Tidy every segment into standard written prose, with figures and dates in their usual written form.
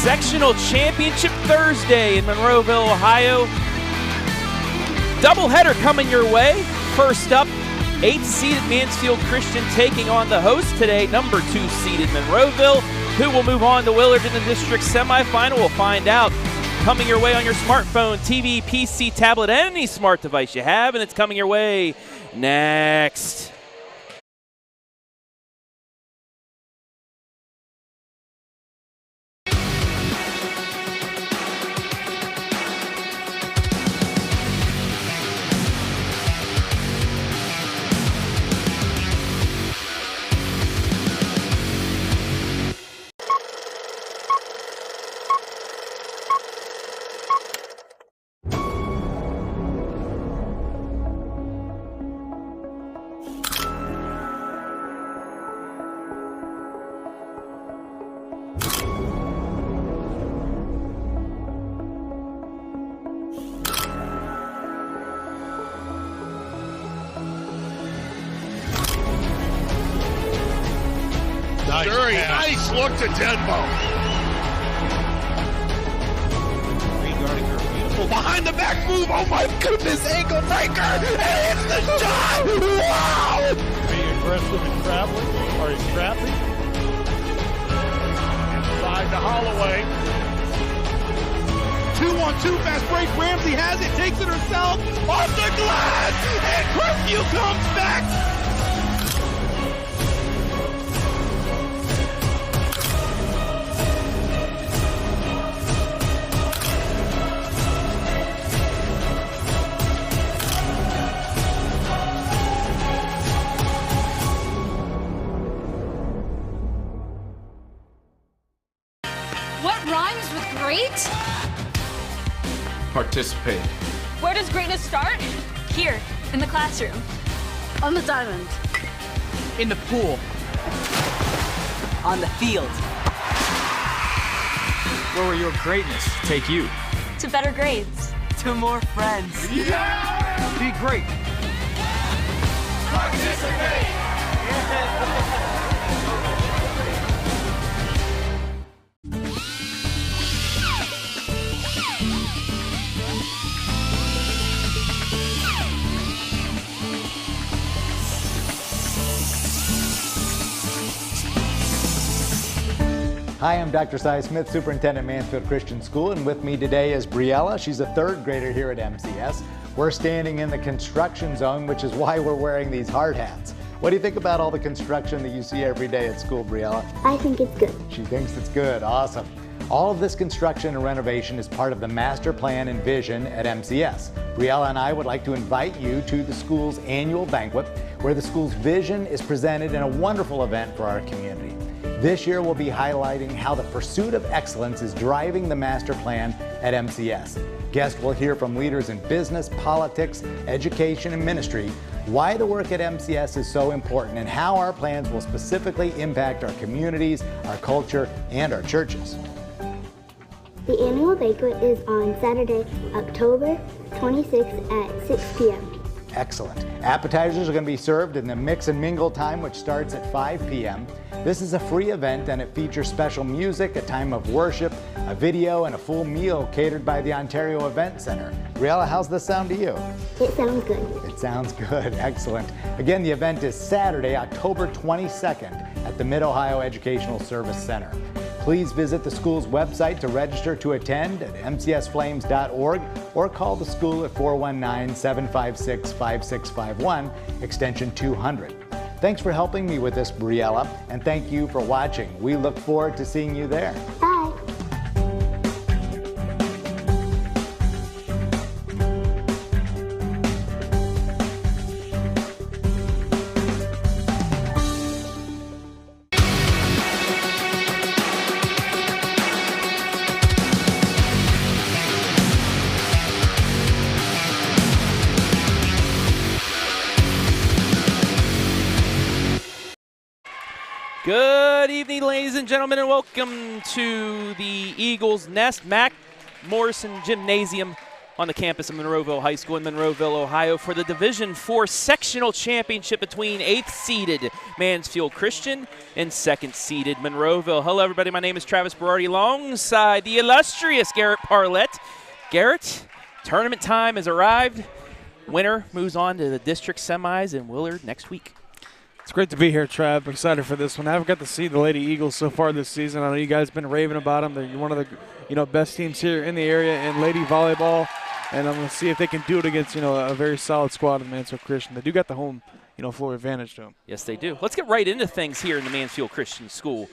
Sectional Championship Thursday in Monroeville, Ohio. Doubleheader coming your way. First up, 8th-seeded Mansfield Christian taking on the host today, number 2-seeded Monroeville. Who will move on to Willard in the district semifinal? We'll find out. Coming your way on your smartphone, TV, PC, tablet, any smart device you have, and it's coming your way next. Very nice look to Denbo. Beautiful behind the back move. Oh my goodness, ankle breaker. And it's the shot. Wow. Are you aggressive and traveling? Are you trapping? Inside to Holloway. 2-on-2 fast break. Ramsey has it, takes it herself. Off the glass. And Crestview comes back. What rhymes with great? Participate. Where does greatness start? Here, in the classroom. On the diamond. In the pool. On the field. Where will your greatness take you? To better grades. To more friends. Yeah! Be great. Participate! Hi, I'm Dr. Cy Smith, Superintendent, Mansfield Christian School, and with me today is Briella. She's a third grader here at MCS. We're standing in the construction zone, which is why we're wearing these hard hats. What do you think about all the construction that you see every day at school, Briella? I think it's good. She thinks it's good. Awesome. All of this construction and renovation is part of the master plan and vision at MCS. Briella and I would like to invite you to the school's annual banquet, where the school's vision is presented in a wonderful event for our community. This year we'll be highlighting how the pursuit of excellence is driving the master plan at MCS. Guests will hear from leaders in business, politics, education, and ministry, why the work at MCS is so important, and how our plans will specifically impact our communities, our culture, and our churches. The annual banquet is on Saturday, October 26th at 6 p.m. Excellent. Appetizers are going to be served in the mix and mingle time, which starts at 5 p.m. This is a free event and it features special music, a time of worship, a video, and a full meal catered by the Ontario Event Center. Briella, how's this sound to you? It sounds good. It sounds good. Excellent. Again, the event is Saturday, October 22nd at the Mid-Ohio Educational Service Center. Please visit the school's website to register to attend at mcsflames.org or call the school at 419-756-5651, extension 200. Thanks for helping me with this, Briella, and thank you for watching. We look forward to seeing you there. Bye. Good evening, ladies and gentlemen, and welcome to the Eagles Nest Mac Morrison Gymnasium on the campus of Monroeville High School in Monroeville, Ohio, for the Division IV Sectional Championship between 8th-seeded Mansfield Christian and 2nd-seeded Monroeville. Hello, everybody. My name is Travis Berardi, alongside the illustrious Garret Parlett. Garret, tournament time has arrived. Winner moves on to the district semis in Willard next week. It's great to be here, Trav. Excited for this one. I haven't got to see the Lady Eagles so far this season. I know you guys have been raving about them. They're one of the best teams here in the area in lady volleyball, and I'm going to see if they can do it against a very solid squad of Mansfield Christian. They do got the home floor advantage to them. Yes, they do. Let's get right into things here in the Mansfield Christian School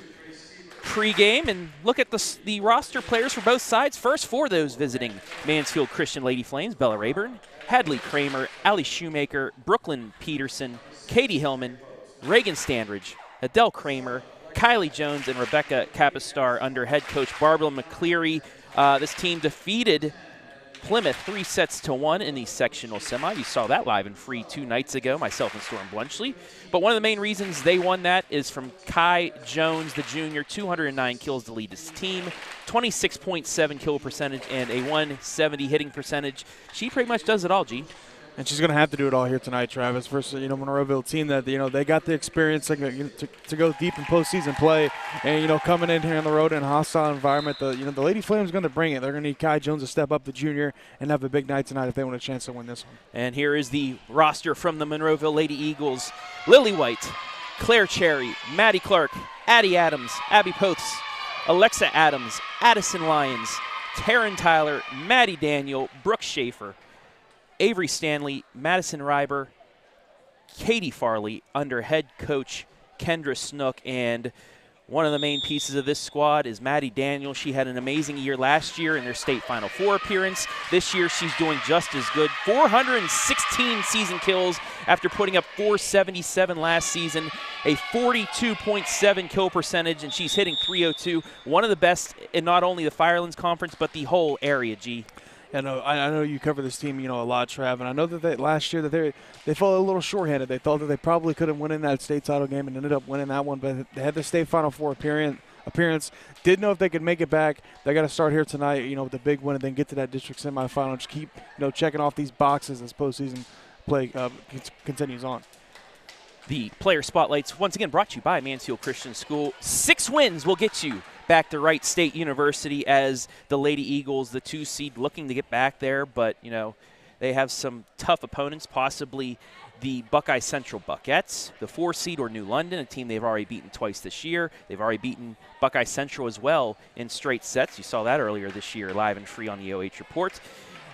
pregame and look at the roster players for both sides. First, for those visiting Mansfield Christian Lady Flames: Bella Rayburn, Hadley Kramer, Allie Shoemaker, Brooklyn Peterson, Katie Hillman, Reagan Standridge, Adele Kramer, Kylie Jones, and Rebecca Capistar under head coach Barbara McCleary. This team defeated Plymouth 3-1 in the sectional semi. You saw that live and free 2 nights ago, myself and Storm Blunchley. But one of the main reasons they won that is from Kai Jones, the junior, 209 kills to lead this team, 26.7 kill percentage, and a 170 hitting percentage. She pretty much does it all, G. And she's going to have to do it all here tonight, Travis, versus Monroeville team that they got the experience to go deep in postseason play, and coming in here on the road in a hostile environment. The Lady Flames going to bring it. They're going to need Kai Jones to step up, the junior, and have a big night tonight if they want a chance to win this one. And here is the roster from the Monroeville Lady Eagles: Lily White, Claire Cherry, Maddie Clark, Addie Adams, Abby Poths, Alexa Adams, Addison Lyons, Taryn Tyler, Maddie Daniel, Brooke Schaefer, Avery Stanley, Madison Reiber, Katie Farley under head coach Kendra Snook. And one of the main pieces of this squad is Maddie Daniel. She had an amazing year last year in their state Final Four appearance. This year she's doing just as good. 416 season kills after putting up 477 last season, a 42.7 kill percentage, and she's hitting .302. One of the best in not only the Firelands Conference but the whole area, G. And I know you cover this team, a lot, Trav, and I know that last year that they felt a little shorthanded. They thought that they probably could have won in that state title game and ended up winning that one, but they had the state Final Four appearance. Didn't know if they could make it back. They got to start here tonight, with the big win, and then get to that district semifinal. Just keep, checking off these boxes as postseason play continues on. The player spotlights once again brought to you by Mansfield Christian School. 6 wins will get you back to Wright State University as the Lady Eagles, the 2 seed, looking to get back there. But, they have some tough opponents, possibly the Buckeye Central Buckettes, the 4 seed, or New London, a team they've already beaten twice this year. They've already beaten Buckeye Central as well in straight sets. You saw that earlier this year, live and free on the OH Report.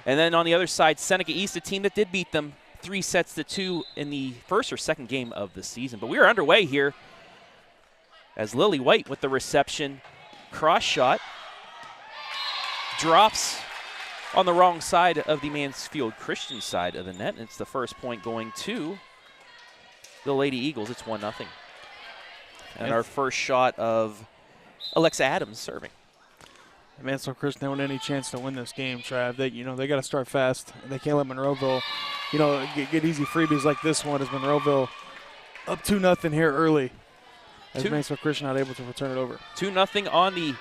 And then on the other side, Seneca East, a team that did beat them 3-2 in the first or second game of the season. But we are underway here as Lily White with the reception. Cross shot. Drops on the wrong side of the Mansfield Christian side of the net. And it's the first point going to the Lady Eagles. It's 1-0. And our first shot of Alexa Adams serving. Mansfield Christian don't want any chance to win this game, Trav. They got to start fast. They can't let Monroeville, get easy freebies like this one as Monroeville up 2-0 here early. As Mansfield Christian not able to return it over. 2-0 on the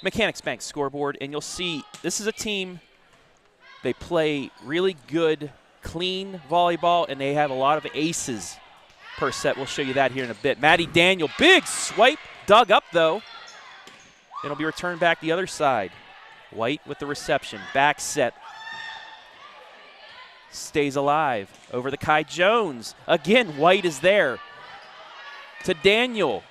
Mechanics Bank scoreboard. And you'll see this is a team, they play really good, clean volleyball, and they have a lot of aces per set. We'll show you that here in a bit. Maddie Daniel, big swipe, dug up though. It'll be returned back the other side. White with the reception, back set. Stays alive over the Kai Jones. Again, White is there. To Daniel.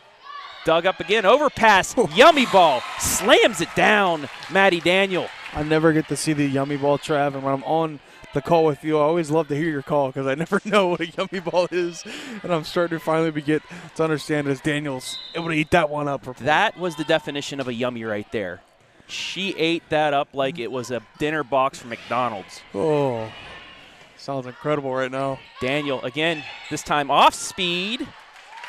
Dug up again. Overpass. Yummy ball. Slams it down. Maddie Daniel. I never get to see the yummy ball, Trav, and when I'm on the call with you, I always love to hear your call because I never know what a yummy ball is, and I'm starting to finally get to understand as Daniel's able to eat that one up. That was the definition of a yummy right there. She ate that up like it was a dinner box from McDonald's. Oh, sounds incredible right now. Daniel, again, this time off speed.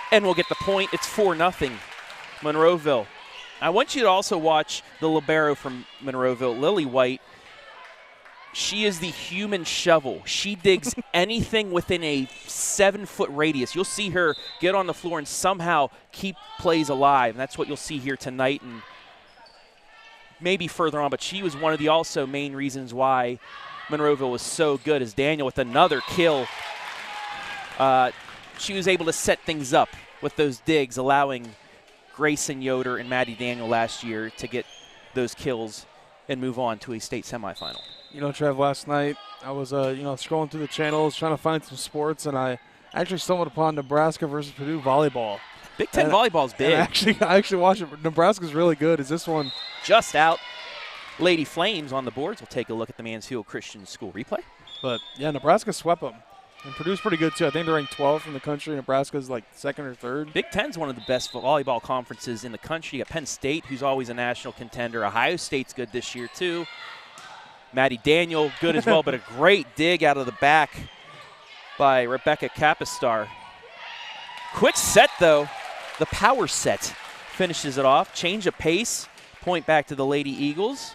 And we'll get the point. It's 4-0, Monroeville. I want you to also watch the libero from Monroeville, Lily White. She is the human shovel. She digs anything within a 7-foot radius. You'll see her get on the floor and somehow keep plays alive. And that's what you'll see here tonight and maybe further on. But she was one of the also main reasons why Monroeville was so good, as Daniel with another kill. She was able to set things up with those digs, allowing Grayson Yoder and Maddie Daniel last year to get those kills and move on to a state semifinal. Trev, last night I was, scrolling through the channels trying to find some sports, and I actually stumbled upon Nebraska versus Purdue volleyball. Big Ten volleyball's big. I actually watched it. Nebraska's really good. Is this one just out? Lady Flames on the boards. We'll take a look at the Mansfield Christian School replay. But, yeah, Nebraska swept them. And Purdue's pretty good, too. I think they're ranked 12th in the country. Nebraska's like 2nd or 3rd. Big Ten's one of the best volleyball conferences in the country. You got Penn State, who's always a national contender. Ohio State's good this year, too. Maddie Daniel, good as well, but a great dig out of the back by Rebecca Capistar. Quick set, though. The power set finishes it off. Change of pace. Point back to the Lady Eagles.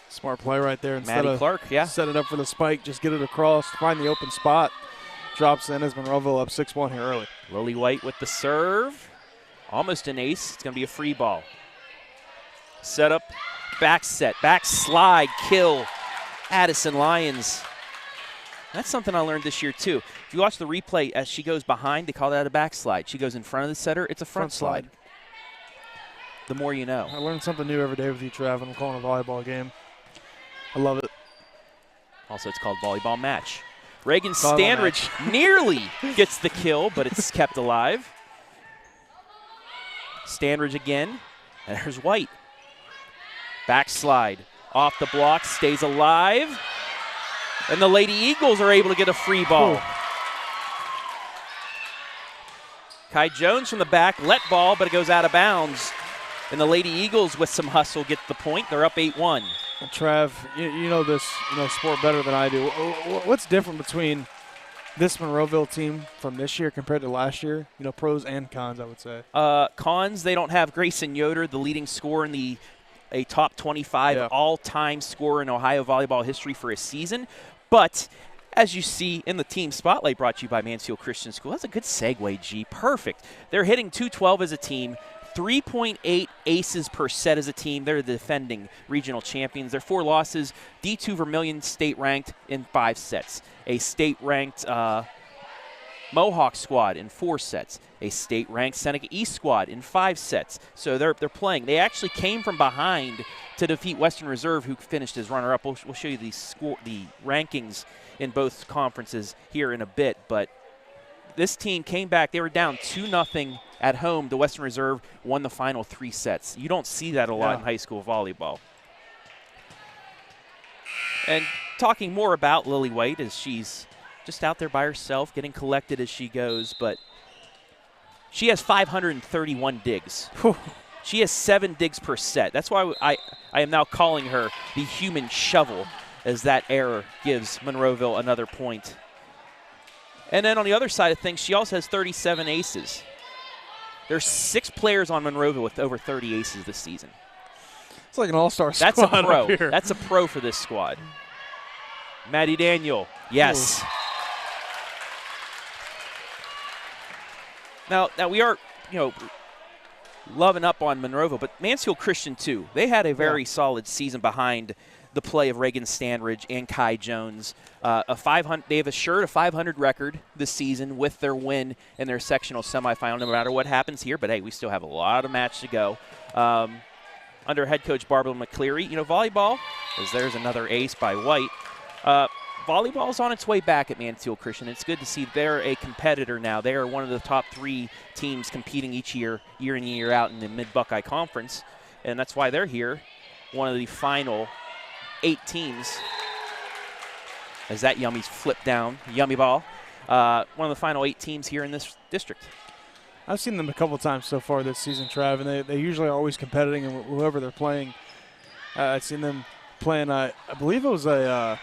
Smart play right there. Instead Maddie Clark, yeah. Set it up for the spike, just get it across, find the open spot. Drops in as Monroeville up 6-1 here early. Lily White with the serve. Almost an ace. It's going to be a free ball. Set up, back set, back slide, kill. Addison Lyons. That's something I learned this year, too. If you watch the replay, as she goes behind, they call that a backslide. She goes in front of the setter, it's a front slide. The more you know. I learn something new every day with you, Trav, and I'm calling a volleyball game. I love it. Also, it's called volleyball match. Reagan Standridge nearly gets the kill, but it's kept alive. Standridge again, and there's White. Backslide off the block, stays alive. And the Lady Eagles are able to get a free ball. Ooh. Kai Jones from the back, let ball, but it goes out of bounds. And the Lady Eagles with some hustle get the point. They're up 8-1. Well, Trav, you know this sport better than I do. What's different between this Monroeville team from this year compared to last year? Pros and cons, I would say. Cons, they don't have Grayson Yoder, the leading scorer in the a top 25 all-time scorer in Ohio volleyball history for a season. But as you see in the team spotlight brought to you by Mansfield Christian School, that's a good segue, G. Perfect. They're hitting 212 as a team, 3.8 aces per set as a team. They're the defending regional champions. Their 4 losses, D2 Vermilion state-ranked in 5 sets. A state-ranked Mohawk squad in 4 sets. A state-ranked Seneca East squad in 5 sets. So they're playing. They actually came from behind to defeat Western Reserve, who finished as runner-up. We'll show you the rankings in both conferences here in a bit. But this team came back. They were down 2-0 at home. The Western Reserve won the final 3 sets. You don't see that a lot in high school volleyball. And talking more about Lily White, as she's just out there by herself, getting collected as she goes, but she has 531 digs. She has 7 digs per set. That's why I am now calling her the human shovel, as that error gives Monroeville another point. And then on the other side of things, she also has 37 aces. There's 6 players on Monroeville with over 30 aces this season. It's like an all-star squad. That's a pro. Up here. That's a pro for this squad. Maddie Daniel, yes. Now we are, loving up on Monroeville, but Mansfield Christian too. They had a very solid season behind the play of Reagan Stanridge and Kai Jones. They have assured a 500 record this season with their win in their sectional semifinal, no matter what happens here. But hey, we still have a lot of match to go. Under head coach Barbara McCleary, volleyball, as there's another ace by White. Volleyball is on its way back at Mansfield Christian. It's good to see they're a competitor now. They are one of the top 3 teams competing each year in and year out in the Mid-Buckeye Conference, and that's why they're here, one of the final 8 teams. As that yummy's flipped down, yummy ball. One of the final 8 teams here in this district. I've seen them a couple times so far this season, Trav, and they usually are always competing in whoever they're playing. I've seen them playing, I believe it was a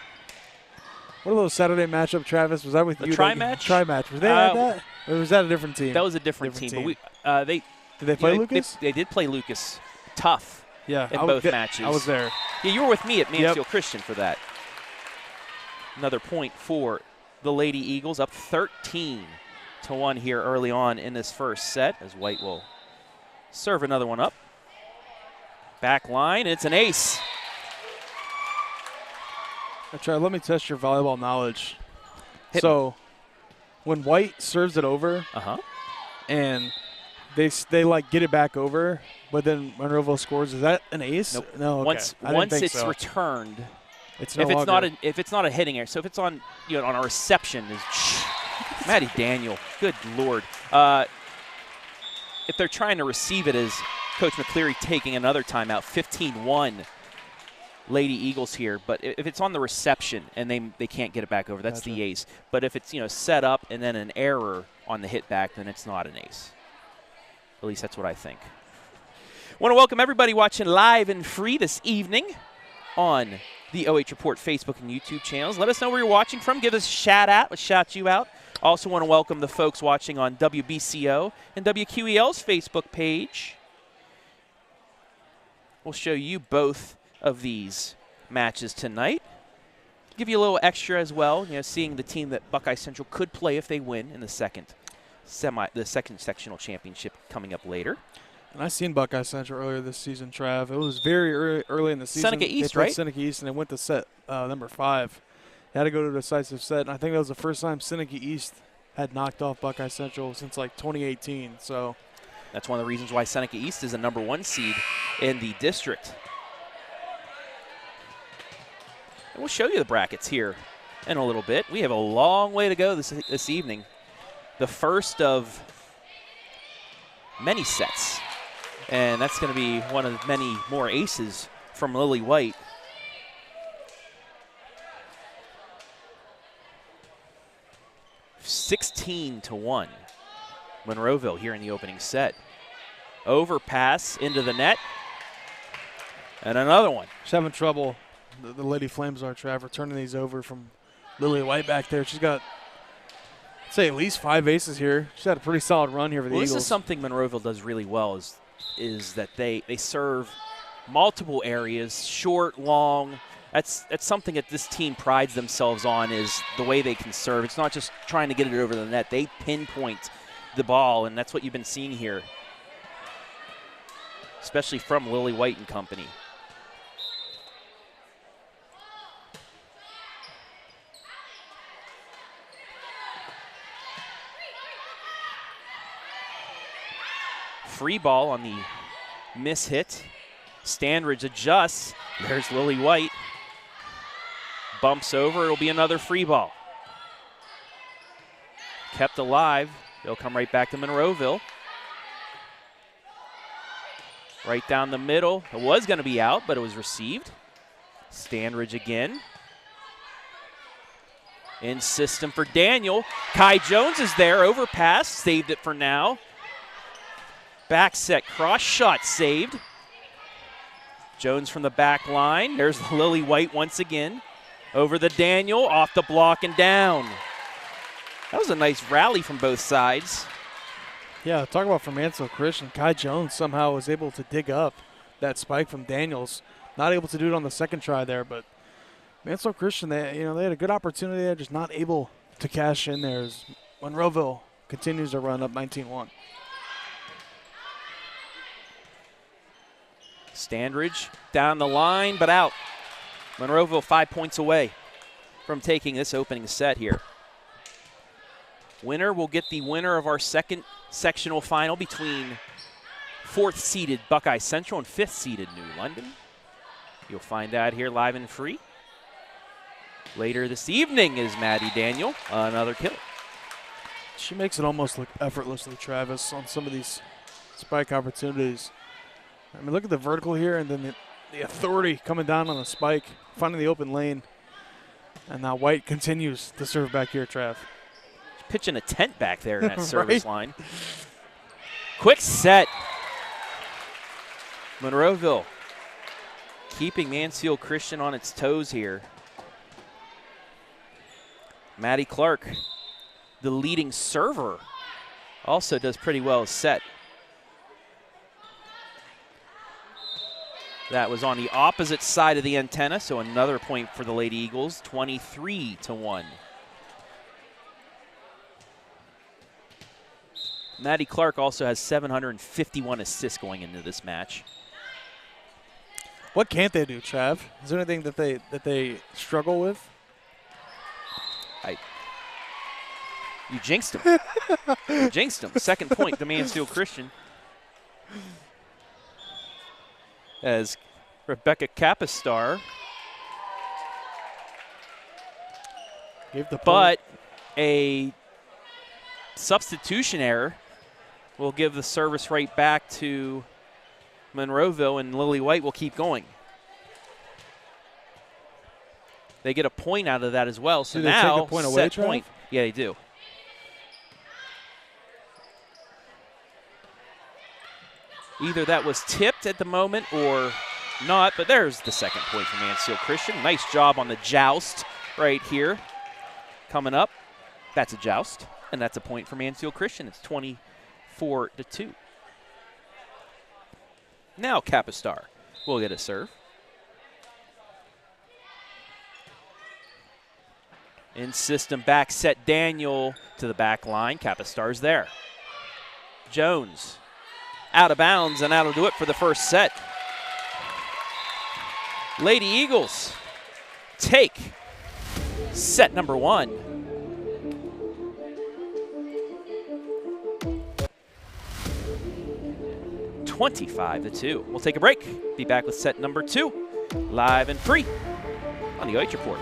what are those Saturday matchup, Travis? Was that with you? Tri-match? Tri-match. Was they at that? Or was that a different team? That was a different team. But did they play Lucas? They did play Lucas. Tough. Yeah, in both matches. I was there. Yeah, you were with me at Mansfield Christian for that. Another point for the Lady Eagles, up 13-1 here early on in this first set, as White will serve another one up. Back line, it's an ace. Let me test your volleyball knowledge. When White serves it over, and they like get it back over, but then Monroeville scores, is that an ace? Nope. No. Okay. Once it's returned, it's if it's not a hitting error. So if it's on on a reception, Maddie Daniel, good Lord. If they're trying to receive it, as Coach McCleary taking another timeout, 15-1. Lady Eagles here, but if it's on the reception and they can't get it back over, that's the ace. But if it's set up and then an error on the hit back, then it's not an ace. At least that's what I think. Want to welcome everybody watching live and free this evening on the OH Report Facebook and YouTube channels. Let us know where you're watching from. Give us a shout out. We'll shout you out. Also want to welcome the folks watching on WBCO and WQEL's Facebook page. We'll show you both of these matches tonight. Give you a little extra as well, seeing the team that Buckeye Central could play if they win in the second sectional championship coming up later. And I seen Buckeye Central earlier this season, Trav. It was very early in the season. Seneca East, they played right? Seneca East, and they went to set number 5. They had to go to a decisive set, and I think that was the first time Seneca East had knocked off Buckeye Central since like 2018. So that's one of the reasons why Seneca East is a number 1 seed in the district. We'll show you the brackets here in a little bit. We have a long way to go this evening. The first of many sets. And that's going to be one of many more aces from Lily White. (16-1). Monroeville here in the opening set. Overpass into the net. And another one. She's having trouble. The Lady Flames are, Trav, turning these over from Lily White back there. She's got, I'd say, at least 5 aces here. She's had a pretty solid run here for the Eagles. This is something Monroeville does really well is that they serve multiple areas, short, long. That's something that this team prides themselves on, is the way they can serve. It's not just trying to get it over the net. They pinpoint the ball, and that's what you've been seeing here, especially from Lily White and company. Free ball on the miss hit. Standridge adjusts. There's Lily White. Bumps over. It'll be another free ball. Kept alive. They'll come right back to Monroeville. Right down the middle. It was going to be out, but it was received. Standridge again. In system for Daniel. Kai Jones is there. Overpass. Saved it for now. Back set. Cross shot saved. Jones from the back line. There's Lily White once again. Over the Daniel, off the block and down. That was a nice rally from both sides. Yeah, talk about from Mansfield Christian. Kai Jones somehow was able to dig up that spike from Daniels. Not able to do it on the second try there, but Mansfield Christian, they had a good opportunity there, just not able to cash in there as Monroeville continues to run up 19-1. Standridge down the line, but out. Monroeville 5 points away from taking this opening set here. Winner will get the winner of our second sectional final between 4th-seeded Buckeye Central and 5th-seeded New London. You'll find out here live and free. Later this evening is Maddie Daniel, another kill. She makes it almost look effortlessly, Travis, on some of these spike opportunities. I mean, look at the vertical here, and then the authority coming down on the spike, finding the open lane. And now White continues to serve back here, Trav. Pitching a tent back there in that service line. Quick set. Monroeville keeping Mansfield Christian on its toes here. Maddie Clark, the leading server, also does pretty well as set. That was on the opposite side of the antenna, so another point for the Lady Eagles, 23-1. Maddie Clark also has 751 assists going into this match. What can't they do, Trav? Is there anything that they struggle with? You jinxed them. You jinxed them. Second point to Mansfield Christian. As Rebecca Capistar. But a substitution error will give the service right back to Monroeville, and Lily White will keep going. They get a point out of that as well. So now, take a point away, set point. Yeah, they do. Either that was tipped at the moment or not, but there's the second point for Mansfield Christian. Nice job on the joust right here. Coming up, that's a joust, and that's a point for Mansfield Christian. It's 24-2. Now Capistar will get a serve. In system back set Daniel to the back line. Capistar's there. Jones out of bounds, and that'll do it for the first set. Lady Eagles take set number 1. (25-2). We'll take a break. Be back with set number 2, live and free on the OH Report.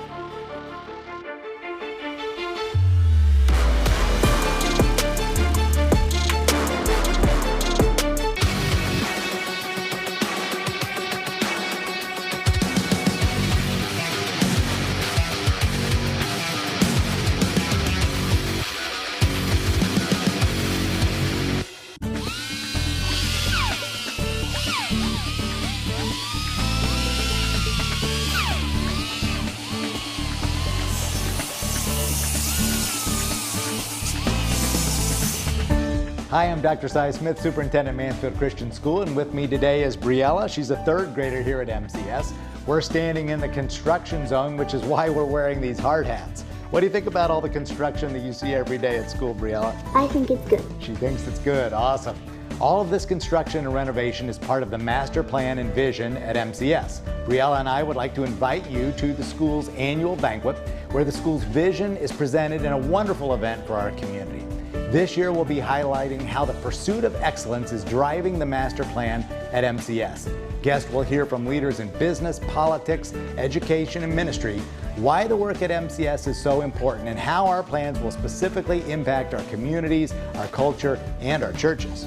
Hi, I'm Dr. Cy Smith, Superintendent, Mansfield Christian School, and with me today is Briella. She's a third grader here at MCS. We're standing in the construction zone, which is why we're wearing these hard hats. What do you think about all the construction that you see every day at school, Briella? I think it's good. She thinks it's good. Awesome. All of this construction and renovation is part of the master plan and vision at MCS. Briella and I would like to invite you to the school's annual banquet, where the school's vision is presented in a wonderful event for our community. This year we'll be highlighting how the pursuit of excellence is driving the master plan at MCS. Guests will hear from leaders in business, politics, education, and ministry, why the work at MCS is so important, and how our plans will specifically impact our communities, our culture, and our churches.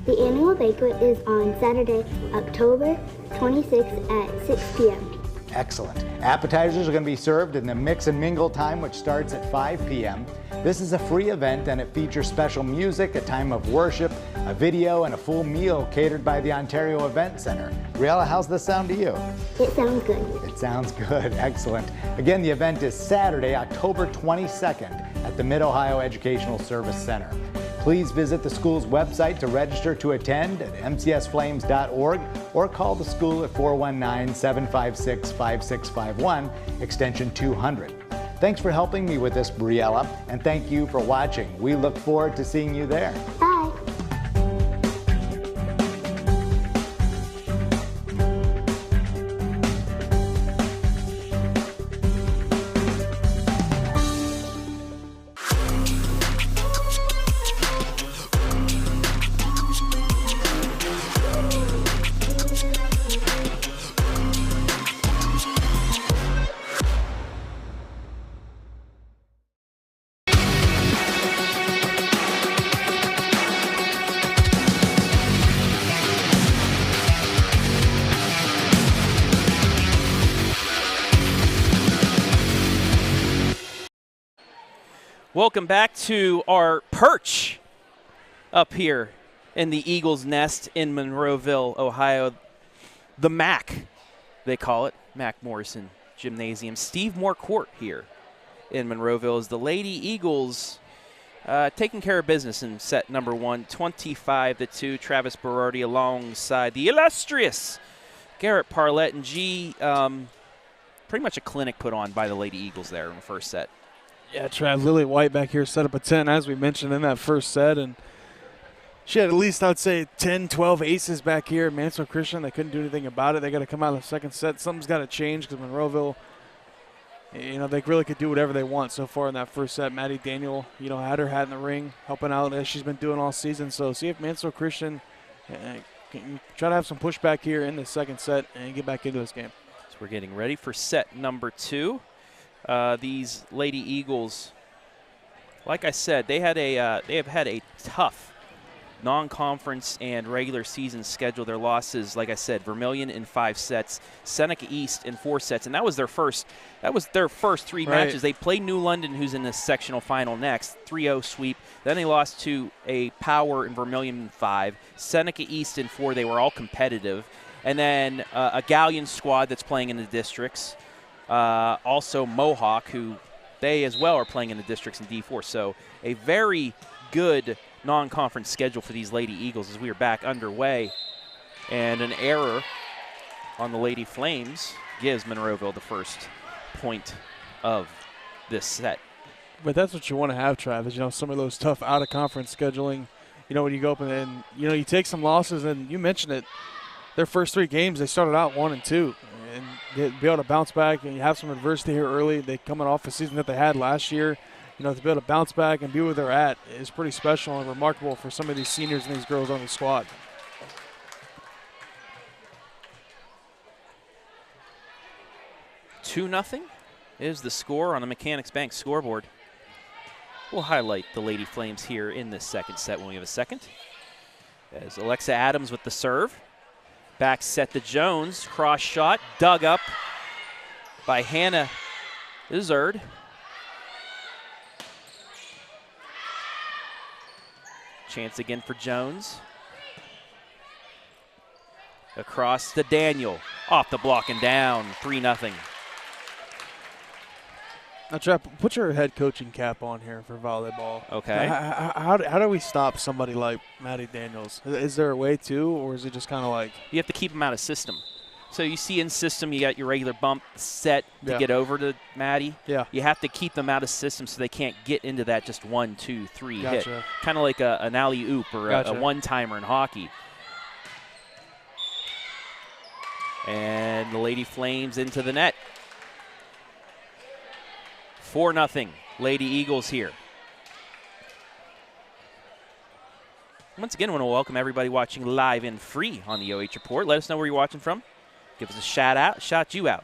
The annual banquet is on Saturday, October 26th at 6 p.m. Excellent. Appetizers are going to be served in the mix and mingle time, which starts at 5 p.m. This is a free event, and it features special music, a time of worship, a video, and a full meal catered by the Ontario Event Center. Briella, how's this sound to you? It sounds good. It sounds good. Excellent. Again, the event is Saturday, October 22nd at the Mid-Ohio Educational Service Center. Please visit the school's website to register to attend at mcsflames.org or call the school at 419-756-5651, extension 200. Thanks for helping me with this, Briella, and thank you for watching. We look forward to seeing you there. Bye. Welcome back to our perch up here in the Eagles' Nest in Monroeville, Ohio. The MAC, they call it, Mac Morrison Gymnasium. Steve Moore Court here in Monroeville is the Lady Eagles taking care of business in set number one, 25-2. Travis Berardi alongside the illustrious Garret, Parlett, and G. Pretty much a clinic put on by the Lady Eagles there in the first set. Yeah, Trav, Lily White back here set up a 10, as we mentioned in that first set, and she had at least, I'd say, 10, 12 aces back here. Mansfield Christian, they couldn't do anything about it. They got to come out of the second set. Something's got to change because Monroeville, you know, they really could do whatever they want so far in that first set. Maddie Daniel, you know, had her hat in the ring, helping out as she's been doing all season. So see if Mansfield Christian can try to have some pushback here in the second set and get back into this game. So we're getting ready for set number two. These Lady Eagles, like I said, they have had a tough non-conference and regular season schedule. Their losses, like I said, Vermilion in 5 sets, Seneca East in 4 sets, and that was their first 3 matches. They played New London, who's in the sectional final next, 3-0 sweep. Then they lost to a Power in Vermilion in 5, Seneca East in 4. They were all competitive, and then a Galleon squad that's playing in the districts. Also Mohawk, who they as well are playing in the districts in D4. So a very good non-conference schedule for these Lady Eagles as we are back underway. And an error on the Lady Flames gives Monroeville the first point of this set. But that's what you want to have, Travis. You know, some of those tough out-of-conference scheduling. You know, when you go up and you know, you take some losses, and you mentioned it, their first 3 games, they started out 1-2. And be able to bounce back, and you have some adversity here early. They coming off a season that they had last year. You know, to be able to bounce back and be where they're at is pretty special and remarkable for some of these seniors and these girls on the squad. Two 2-0 is the score on the Mechanics Bank scoreboard. We'll highlight the Lady Flames here in this second set when we have a second. As Alexa Adams with the serve. Back set to Jones. Cross shot. Dug up by Hannah Izzard. Chance again for Jones. Across to Daniel. Off the block and down. 3-0. Now, Trap, put your head coaching cap on here for volleyball. Okay. How do we stop somebody like Maddie Daniels? Is there a way to, or is it just kind of like? You have to keep them out of system. So you see in system, you got your regular bump set to get over to Maddie. Yeah. You have to keep them out of system so they can't get into that just 1, 2, 3 hit. Kind of like an alley-oop or a one-timer in hockey. And the Lady Flames into the net. 4-0, Lady Eagles here. Once again, I want to welcome everybody watching live and free on the OH Report. Let us know where you're watching from. Give us a shout you out.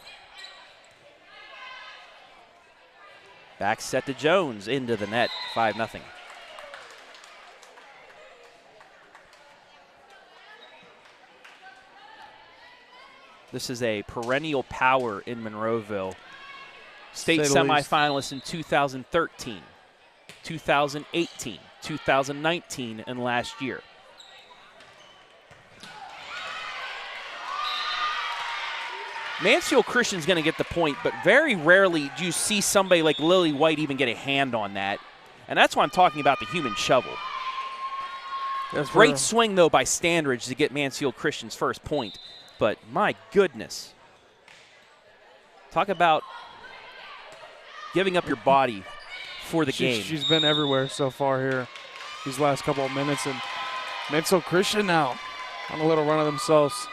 Back set to Jones, into the net, 5-0. This is a perennial power in Monroeville. State semifinalists in 2013, 2018, 2019, and last year. Mansfield Christian's going to get the point, but very rarely do you see somebody like Lily White even get a hand on that. And that's why I'm talking about the human shovel. Great swing, though, by Standridge to get Mansfield Christian's first point. But my goodness. Talk about giving up your body for the game. She's been everywhere so far here these last couple of minutes. And Mansfield Christian now on a little run of themselves.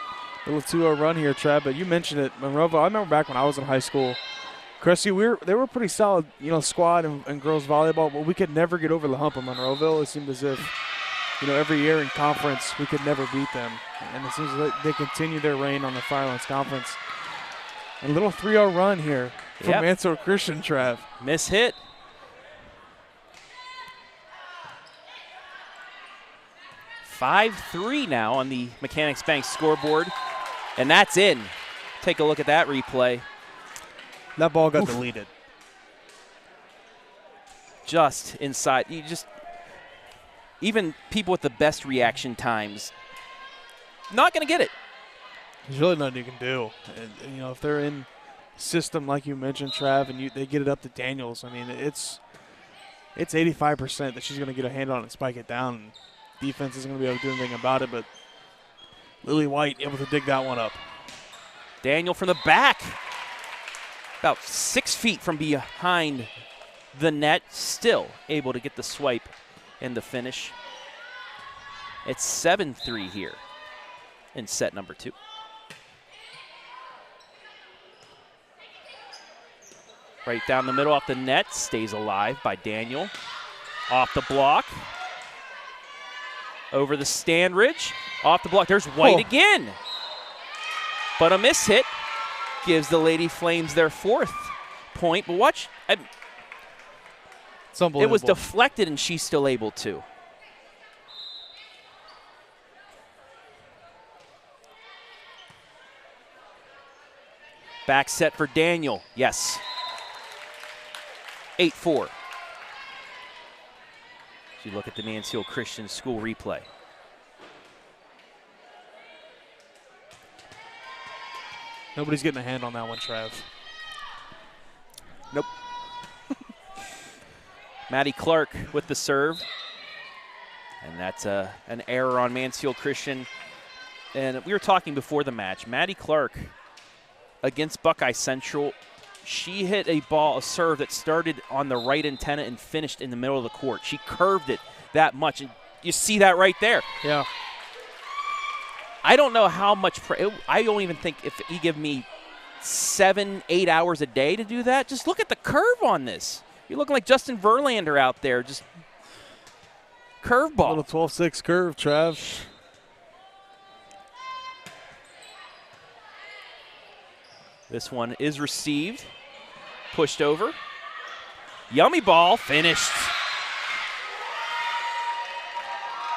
A little 2-0 run here, Trav. But you mentioned it, Monroeville. I remember back when I was in high school, Cressy, they were a pretty solid, squad in girls volleyball, but we could never get over the hump of Monroeville. It seemed as if, every year in conference we could never beat them. And it seems like they continue their reign on the Firelands Conference. A little 3-0 run here from Mansfield Christian, Trav. Miss hit. (5-3) now on the Mechanics Bank scoreboard. And that's in. Take a look at that replay. That ball got deleted. Just inside. Even people with the best reaction times, not going to get it. There's really nothing you can do. And, if they're in system like you mentioned, Trav, and they get it up to Daniels, I mean, it's 85% that she's going to get a hand on it and spike it down. Defense isn't going to be able to do anything about it, but Lily White able to dig that one up. Daniel from the back, about 6 feet from behind the net, still able to get the swipe and the finish. It's 7-3 here in set number 2. Right down the middle off the net, stays alive by Daniel. Off the block. Over the Standridge, off the block. There's White again. But a miss hit gives the Lady Flames their 4th point. But watch, it's unbelievable. It was deflected and she's still able to. Back set for Daniel, yes. 8-4. You look at the Mansfield Christian School replay. Nobody's getting a hand on that one, Trav. Nope. Maddie Clark with the serve. And that's an error on Mansfield Christian. And we were talking before the match. Maddie Clark against Buckeye Central, she hit a serve that started on the right antenna and finished in the middle of the court. She curved it that much, and you see that right there. Yeah. I don't know how much I don't even think if you give me 7-8 hours a day to do that. Just look at the curve on this. You're looking like Justin Verlander out there, just curveball. A little 12-6 curve, Trav. This one is received, pushed over. Yummy ball, finished.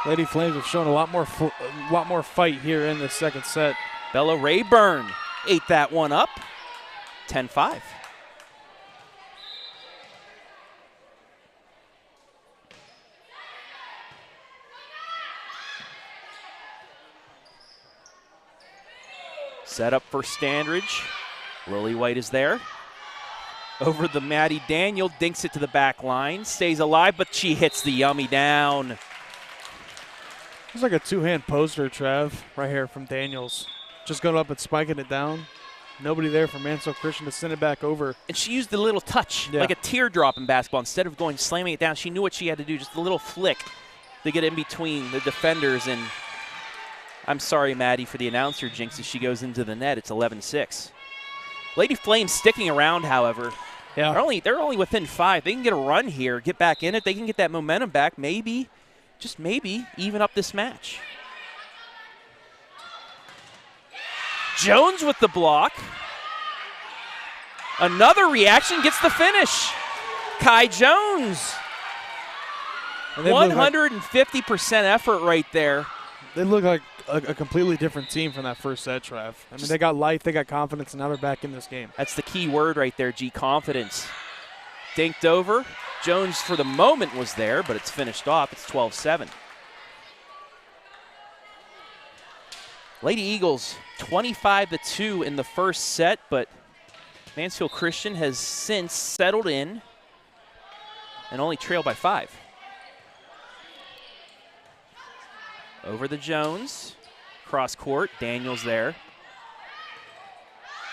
Lady Flames have shown a lot more fight here in the second set. Bella Rayburn ate that one up. 10-5. Set up for Standridge. Lily White is there. Over the Maddie Daniel, dinks it to the back line, stays alive, but she hits the yummy down. It's like a two-hand poster, Trav, right here from Daniels. Just going up and spiking it down. Nobody there for Mansfield Christian to send it back over. And she used a little touch, like a teardrop in basketball. Instead of going slamming it down, she knew what she had to do, just a little flick to get in between the defenders. And I'm sorry, Maddie, for the announcer jinx as she goes into the net. It's 11-6. Lady Flames sticking around, however. Yeah. They're only within 5. They can get a run here, get back in it. They can get that momentum back, maybe, just maybe, even up this match. Jones with the block. Another reaction, gets the finish. Kai Jones. 150% effort right there. They look like a completely different team from that first set, Trav. I mean, they got life, they got confidence, and now they're back in this game. That's the key word right there, G, confidence. Dinked over. Jones, for the moment, was there, but it's finished off. It's 12-7. Lady Eagles, 25-2 in the first set, but Mansfield Christian has since settled in and only trailed by 5. Over the Jones, cross court, Daniels there.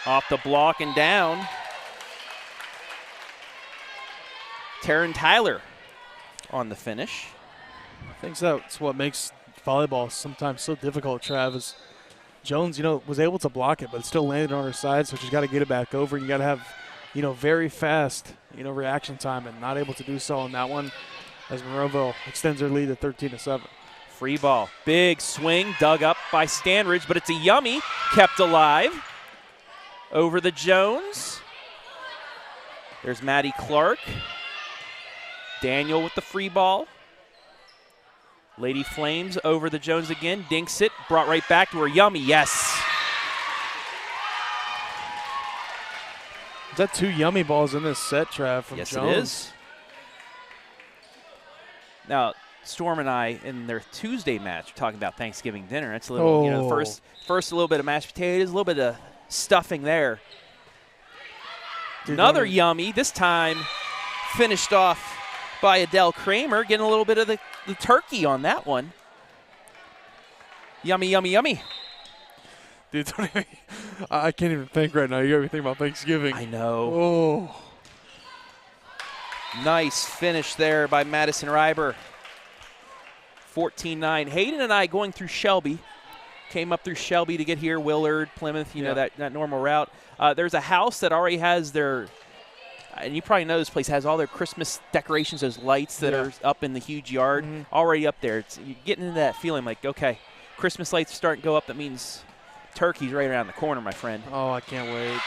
Off the block and down. Taryn Tyler on the finish. I think that's what makes volleyball sometimes so difficult, Trav, is Jones, was able to block it, but it still landed on her side, so she's got to get it back over. You got to have, very fast, reaction time, and not able to do so on that one as Monroeville extends their lead to 13-7. Free ball. Big swing, dug up by Stanridge, but it's a yummy, kept alive. Over the Jones. There's Maddie Clark. Daniel with the free ball. Lady Flames over the Jones again, dinks it, brought right back to her. Yummy, yes. Is that 2 yummy balls in this set, Trav, from Yes, Jones? it is. Now, Storm and I, in their Tuesday match, are talking about Thanksgiving dinner. It's a little, the first a little bit of mashed potatoes, a little bit of stuffing there. Another yummy, this time finished off by Adele Kramer, getting a little bit of the turkey on that one. Yummy, yummy, yummy. Dude, I can't even think right now. You got me thinking about Thanksgiving. I know. Oh. Nice finish there by Madison Reiber. 14-9. Hayden and I going through Shelby. Came up through Shelby to get here. Willard, Plymouth, know, that normal route. There's a house that already has their, and you probably know this place has all their Christmas decorations, those lights that are up in the huge yard, already up there. You're getting into that feeling like, okay, Christmas lights are starting to go up. That means turkey's right around the corner, my friend. Oh, I can't wait.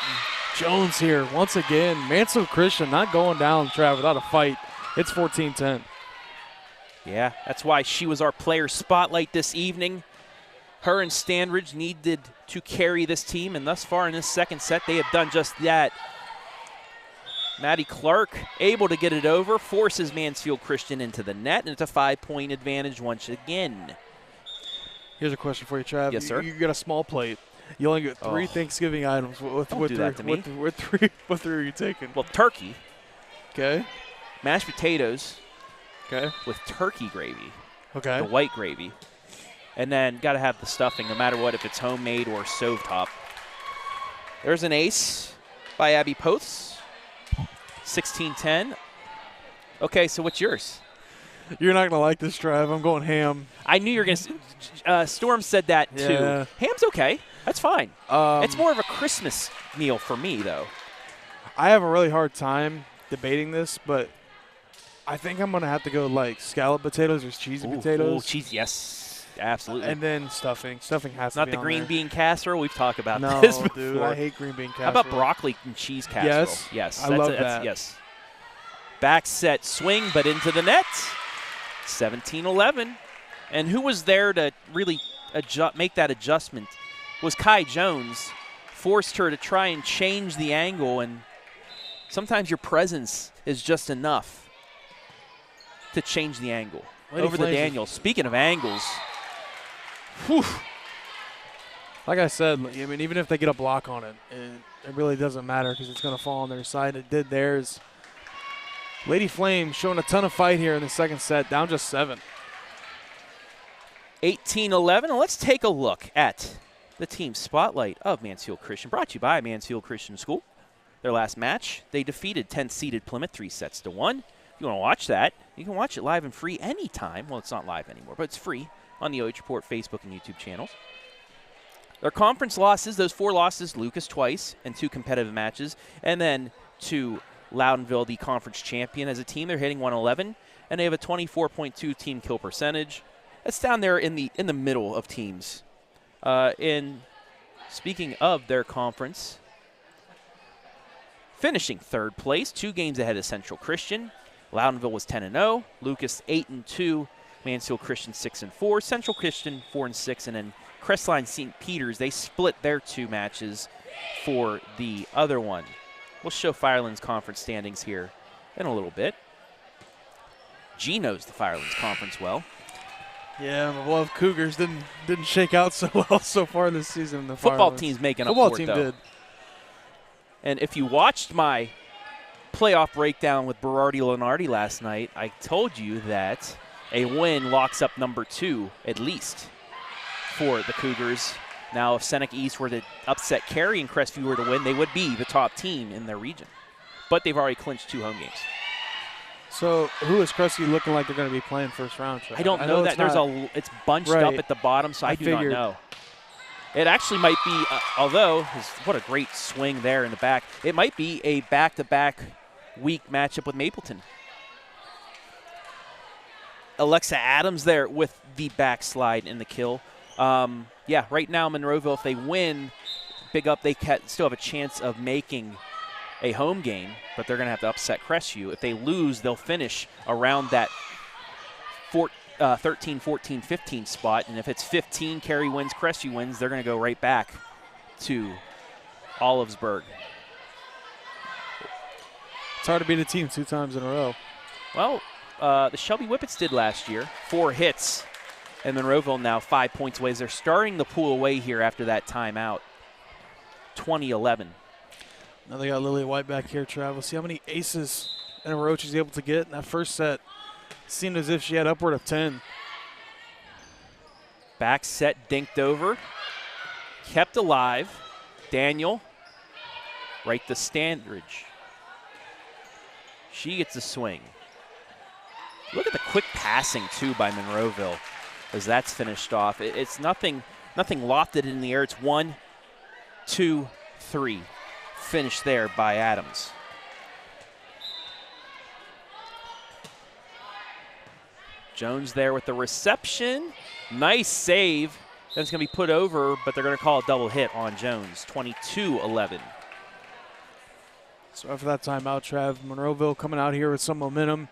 Jones here once again. Mansfield Christian not going down, Trav, without a fight. It's 14-10. Yeah, that's why she was our player spotlight this evening. Her and Stanridge needed to carry this team, and thus far in this second set, they have done just that. Maddie Clark able to get it over, forces Mansfield Christian into the net, and it's a 5-point advantage once again. Here's a question for you, Trav. Yes, sir. You got a small plate. You only get 3 Thanksgiving items. What do that to me. What three are you taking? Well, turkey. Okay. Mashed potatoes. Okay. With turkey gravy. Okay. The white gravy. And then got to have the stuffing, no matter what, if it's homemade or stovetop. There's an ace by Abby Poths. 16-10. Okay, so what's yours? You're not going to like this, Trav. I'm going ham. I knew you were going to. Storm said that, too. Yeah. Ham's okay. That's fine. It's more of a Christmas meal for me, though. I have a really hard time debating this, but I think I'm going to have to go like scallop potatoes or cheesy potatoes. Ooh, cheese, yes. Absolutely. And then stuffing. Stuffing has to Not be the on green there. bean casserole. We've talked about No, this before. dude, I hate green bean casserole. How about broccoli and cheese casserole? Yes. I love that. Yes. Back set swing, but into the net. 17-11. And who was there to really make that adjustment was Kai Jones. Forced her to try and change the angle, and sometimes your presence is just enough to change the angle. Lady Over the Flames Daniels. Speaking of angles, whew. Like I said, I mean, even if they get a block on it, it really doesn't matter because it's going to fall on their side. It did theirs. Lady Flames showing a ton of fight here in the second set, down just 7. 18-11, and let's take a look at the team spotlight of Mansfield Christian, brought to you by Mansfield Christian School. Their last match, they defeated 10th-seeded Plymouth 3-1. If you want to watch that, you can watch it live and free anytime. Well, it's not live anymore, but it's free on the OH.REPORT Facebook and YouTube channels. Their conference losses, those 4 losses, Lucas twice and 2 competitive matches, and then to Loudonville, the conference champion as a team. They're hitting 111, and they have a 24.2 team kill percentage. That's down there in the middle of teams. Speaking of their conference, finishing 3rd place, 2 games ahead of Central Christian. Loudonville was 10-0, Lucas 8-2, Mansfield Christian 6-4, Central Christian 4-6, and then Crestline St. Peter's, they split their 2 matches for the other one. We'll show Firelands Conference standings here in a little bit. G knows the Firelands Conference well. Yeah, the beloved Cougars didn't shake out so well so far this season. The football team's making up for it, though. Football team did. And if you watched my playoff breakdown with Berardi Lenardi last night, I told you that a win locks up number 2 at least for the Cougars. Now, if Seneca East were to upset Cary and Crestview were to win, they would be the top team in their region. But they've already clinched 2 home games. So who is Crestview looking like they're going to be playing first round? I don't know that. It's bunched up at the bottom, so I do not know. It actually might be, although, what a great swing there in the back. It might be a back-to-back week matchup with Mapleton. Alexa Adams there with the backslide in the kill. Yeah, right now Monroeville, if they win, big up, they still have a chance of making a home game, but they're going to have to upset Crestview. If they lose, they'll finish around that 13, 14, 15 spot, and if it's 15, Cary wins, Crestview wins, they're going to go right back to Olivesburg. It's hard to beat a team 2 times in a row. Well, the Shelby Whippets did last year, 4 hits, and Monroeville now 5 points away. They're starting to pull away here after that timeout. 20-11. Now they got Lily White back here, Travis. See how many aces in a row she's able to get in that first set. Seemed as if she had upward of 10. Back set dinked over. Kept alive. Daniel. Right to Standridge. She gets a swing. Look at the quick passing, too, by Monroeville as that's finished off. It's nothing lofted in the air. It's 1, 2, 3. Finished there by Adams. Jones there with the reception. Nice save. That's going to be put over, but they're going to call a double hit on Jones. 22-11. So after that timeout, Trav, Monroeville coming out here with some momentum.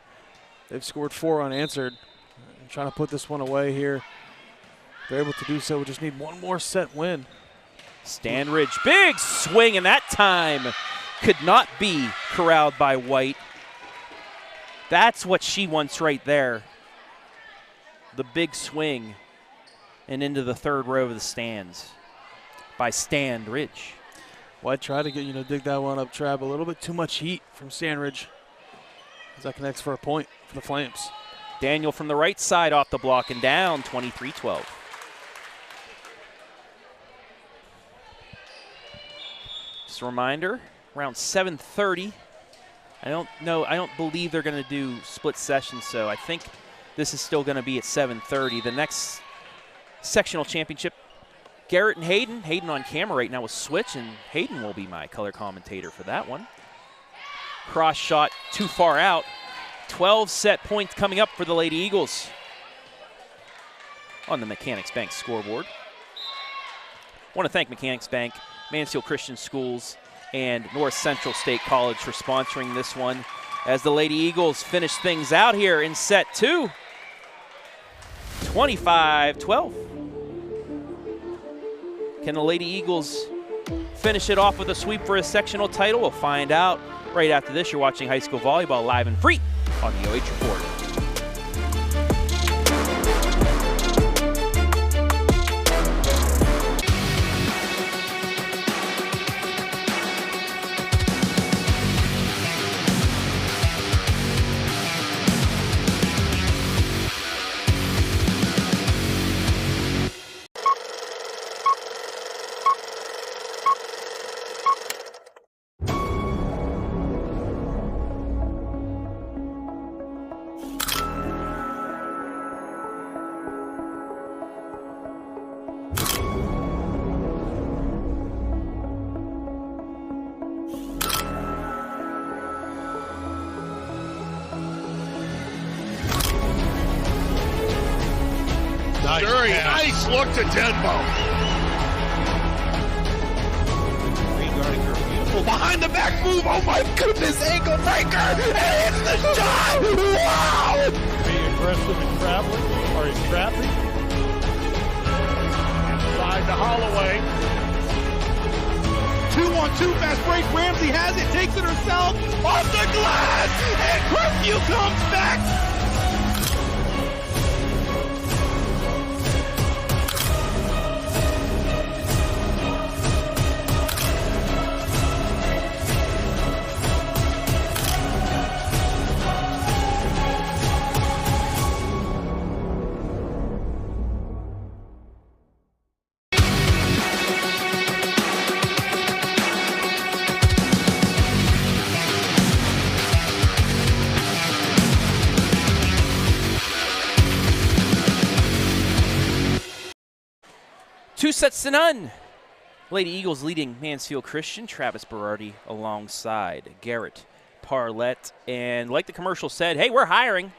They've scored 4 unanswered. And trying to put this one away here. They're able to do so. We just need one more set win. Standridge, big swing, and that time could not be corralled by White. That's what she wants right there. The big swing and into the 3rd row of the stands by Standridge. White tried to dig that one up, Trav. A little bit too much heat from Standridge. As that connects for a point for the Flames. Daniel from the right side off the block and down, 23-12. Just a reminder, around 7:30. I don't believe they're going to do split sessions, so I think this is still going to be at 7:30. The next sectional championship, Garret and Hayden. Hayden on camera right now with switch, and Hayden will be my color commentator for that one. Cross shot too far out. 12 set points coming up for the Lady Eagles on the Mechanics Bank scoreboard. I want to thank Mechanics Bank, Mansfield Christian Schools, and North Central State College for sponsoring this one as the Lady Eagles finish things out here in set 2. 25-12. Can the Lady Eagles finish it off with a sweep for a sectional title? We'll find out right after this. You're watching high school volleyball live and free on the OH.REPORT. Very nice look to Denbo. Behind the back move. Oh my goodness, ankle breaker. And it's the shot. Wow. Being aggressive in traveling or in traffic. Inside to Holloway. 2-on-2 fast break. Ramsey has it, takes it herself. Off the glass. And Curfew comes back. Two sets to none. Lady Eagles leading Mansfield Christian. Travis Berardi alongside Garret, Parlett. And like the commercial said, hey, we're hiring.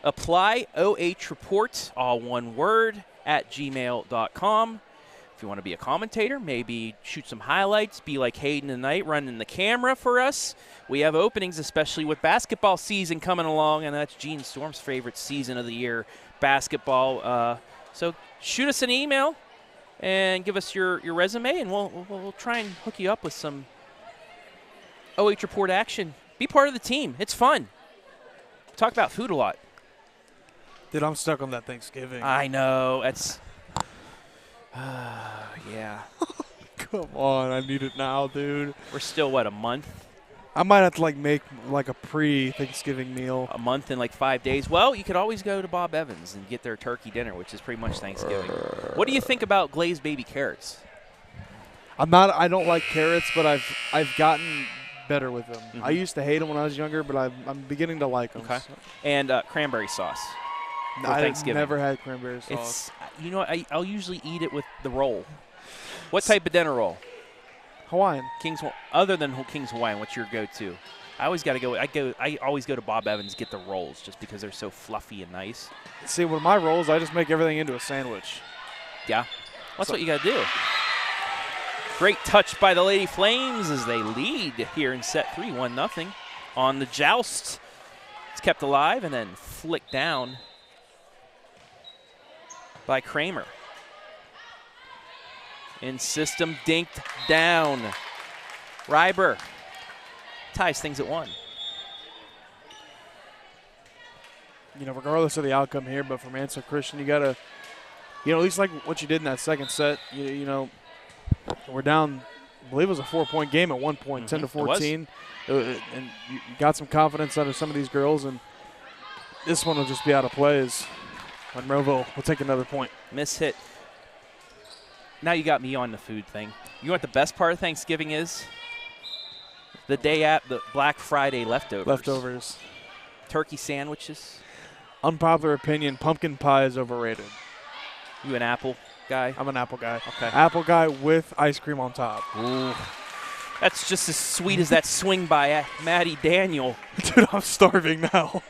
Apply OH.REPORT, all one word, at gmail.com. If you want to be a commentator, maybe shoot some highlights, be like Hayden tonight, running the camera for us. We have openings, especially with basketball season coming along, and that's Gene Storm's favorite season of the year, basketball. So shoot us an email and give us your resume, and we'll try and hook you up with some OH.REPORT action. Be part of the team. It's fun. Talk about food a lot. Dude, I'm stuck on that Thanksgiving. I know. It's yeah. Come on, I need it now, dude. We're still, what, a month? I might have to make a pre-Thanksgiving meal. A month and 5 days. Well, you could always go to Bob Evans and get their turkey dinner, which is pretty much Thanksgiving. What do you think about glazed baby carrots? I don't like carrots, but I've gotten better with them. I used to hate them when I was younger, but I'm beginning to like them. Okay. So. And cranberry sauce. I've never had cranberry sauce. I'll usually eat it with the roll. What type of dinner roll? Hawaiian. Other than King's Hawaiian, what's your go-to? I always got to go. I always go to Bob Evans, get the rolls, just because they're so fluffy and nice. See, with my rolls, I just make everything into a sandwich. Yeah, that's what you got to do. Great touch by the Lady Flames as they lead here in set 3, 1-0 on the joust. It's kept alive and then flicked down by Kramer. In system, dinked down. Ryber ties things at 1. Regardless of the outcome here, but for Mansfield Christian, you got to, at least like what you did in that second set, we're down, I believe it was a 4-point game at one point, 10-14. And you got some confidence out of some of these girls, and this one will just be out of play as Monroeville will take another point. Miss hit. Now you got me on the food thing. You know what the best part of Thanksgiving is? The day at the Black Friday leftovers. Turkey sandwiches. Unpopular opinion, pumpkin pie is overrated. You an apple guy? I'm an apple guy. Okay. Apple guy with ice cream on top. Ooh. That's just as sweet as that swing by Maddie Daniel. Dude, I'm starving now.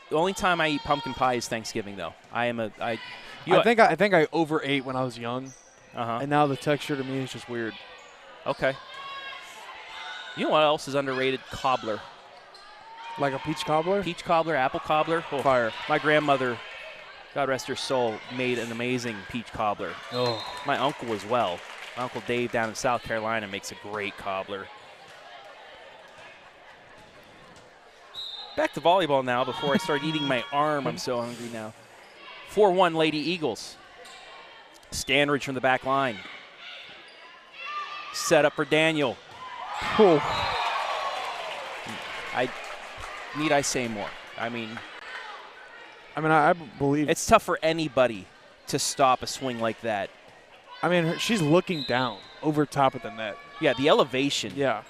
The only time I eat pumpkin pie is Thanksgiving, though. I think I overate when I was young, and now the texture to me is just weird. Okay. You know what else is underrated? Cobbler. Like a peach cobbler? Peach cobbler, apple cobbler. Oh, fire. My grandmother, God rest her soul, made an amazing peach cobbler. Oh. My uncle as well. My Uncle Dave down in South Carolina makes a great cobbler. Back to volleyball now before I start eating my arm. I'm so hungry now. 4-1 Lady Eagles. Standridge from the back line. Set up for Daniel. Oh. Need I say more? I believe it's tough for anybody to stop a swing like that. She's looking down over top of the net. Yeah, the elevation. Yeah.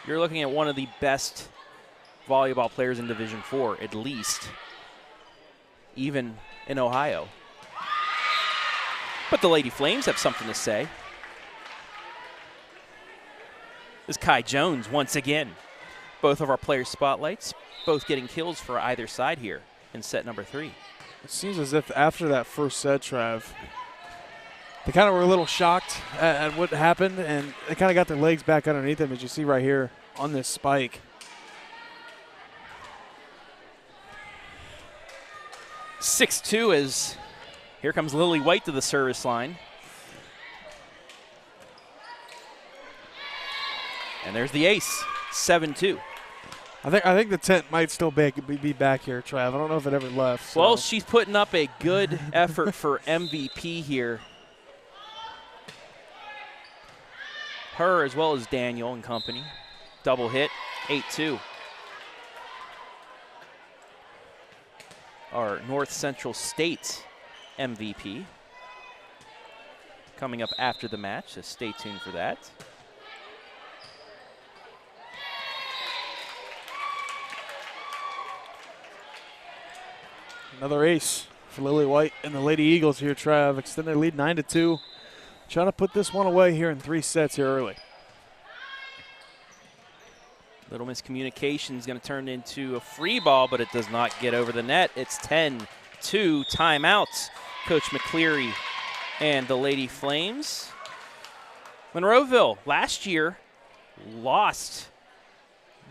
You're looking at one of the best volleyball players in Division IV, at least, even in Ohio. But the Lady Flames have something to say. is Kai Jones once again. Both of our player spotlights, both getting kills for either side here in set number 3. It seems as if after that first set, Trav, they kind of were a little shocked at what happened, and they kind of got their legs back underneath them, as you see right here on this spike. 6-2 as here comes Lily White to the service line. And there's the ace, 7-2. I think the tent might still be back here, Trav. I don't know if it ever left. So. Well, she's putting up a good effort for MVP here. Her as well as Daniel and company. Double hit, 8-2. Our North Central State MVP coming up after the match, so stay tuned for that. Another ace for Lily White and the Lady Eagles here, Trav. Extend their lead 9-2. Trying to put this one away here in 3 sets here early. Little miscommunication is going to turn into a free ball, but it does not get over the net. It's 10-2 timeouts. Coach McCleary and the Lady Flames. Monroeville last year lost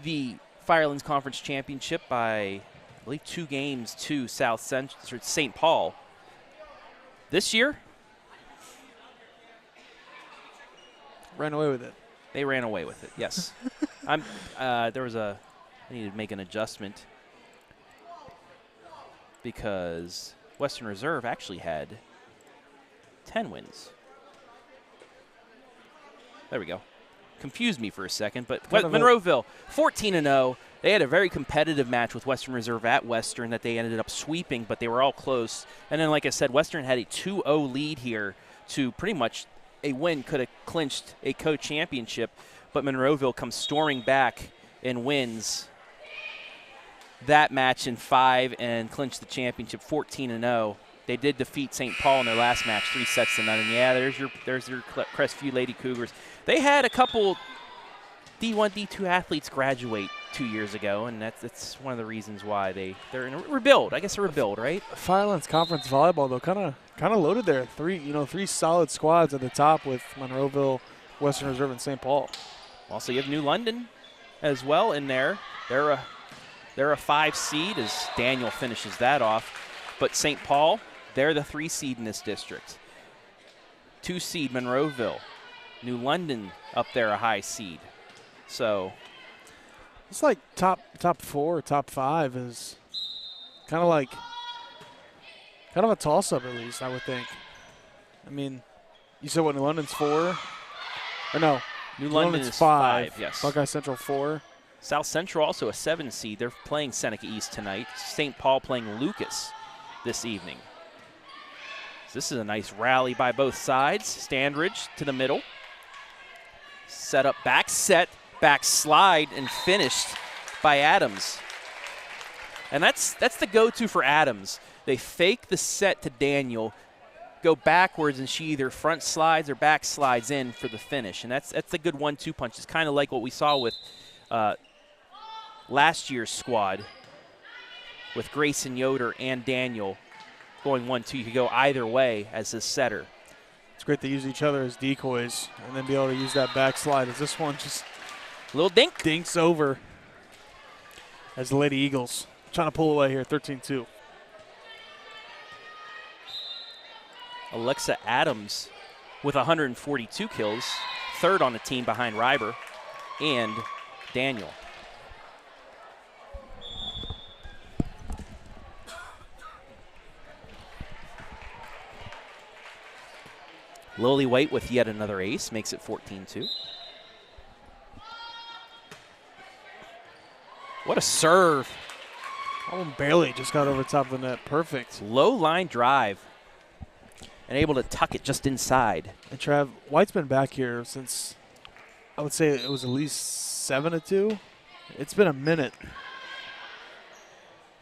the Firelands Conference Championship by, I believe, 2 games to St. Paul. This year, ran away with it. They ran away with it, yes. I needed to make an adjustment because Western Reserve actually had 10 wins. There we go. Confused me for a second, but Monroeville, 14-0. They had a very competitive match with Western Reserve at Western that they ended up sweeping, but they were all close. And then, like I said, Western had a 2-0 lead here to pretty much a win could have clinched a co-championship, but Monroeville comes storming back and wins that match in 5 and clinched the championship 14-0. They did defeat St. Paul in their last match 3-0. And yeah, there's your Crestview Lady Cougars. They had a couple D1, D2 athletes graduate 2 years ago, and that's one of the reasons why they're in a rebuild. I guess a rebuild, right? Firelands Conference volleyball though, kind of loaded there. Three solid squads at the top with Monroeville, Western Reserve, and St. Paul. Also, you have New London as well in there. They're a 5 seed as Daniel finishes that off, but St. Paul, they're the 3 seed in this district. 2 seed Monroeville, New London up there a high seed. So it's like top 4, top 5 is kind of a toss-up at least, I would think. I mean, you said what, New London's 4? Or no, New London is 5. Yes. Buckeye Central 4. South Central also a 7 seed. They're playing Seneca East tonight. St. Paul playing Lucas this evening. So this is a nice rally by both sides. Standridge to the middle. Set up, back set, back slide, and finished by Adams. And that's the go-to for Adams. They fake the set to Daniel, go backwards, and she either front slides or back slides in for the finish. And that's a good 1-2 punch. It's kind of like what we saw with last year's squad with Grayson Yoder and Daniel going 1-2. You could go either way as a setter. It's great to use each other as decoys and then be able to use that backslide as this one just a little dink. Dinks over as the Lady Eagles trying to pull away here, 13-2. Alexa Adams with 142 kills, 3rd on the team behind Ryber and Daniel. Lily White with yet another ace makes it 14-2. What a serve. That one barely just got over top of the net. Perfect. Low line drive and able to tuck it just inside. And Trav, White's been back here since, I would say it was at least 7-2. It's been a minute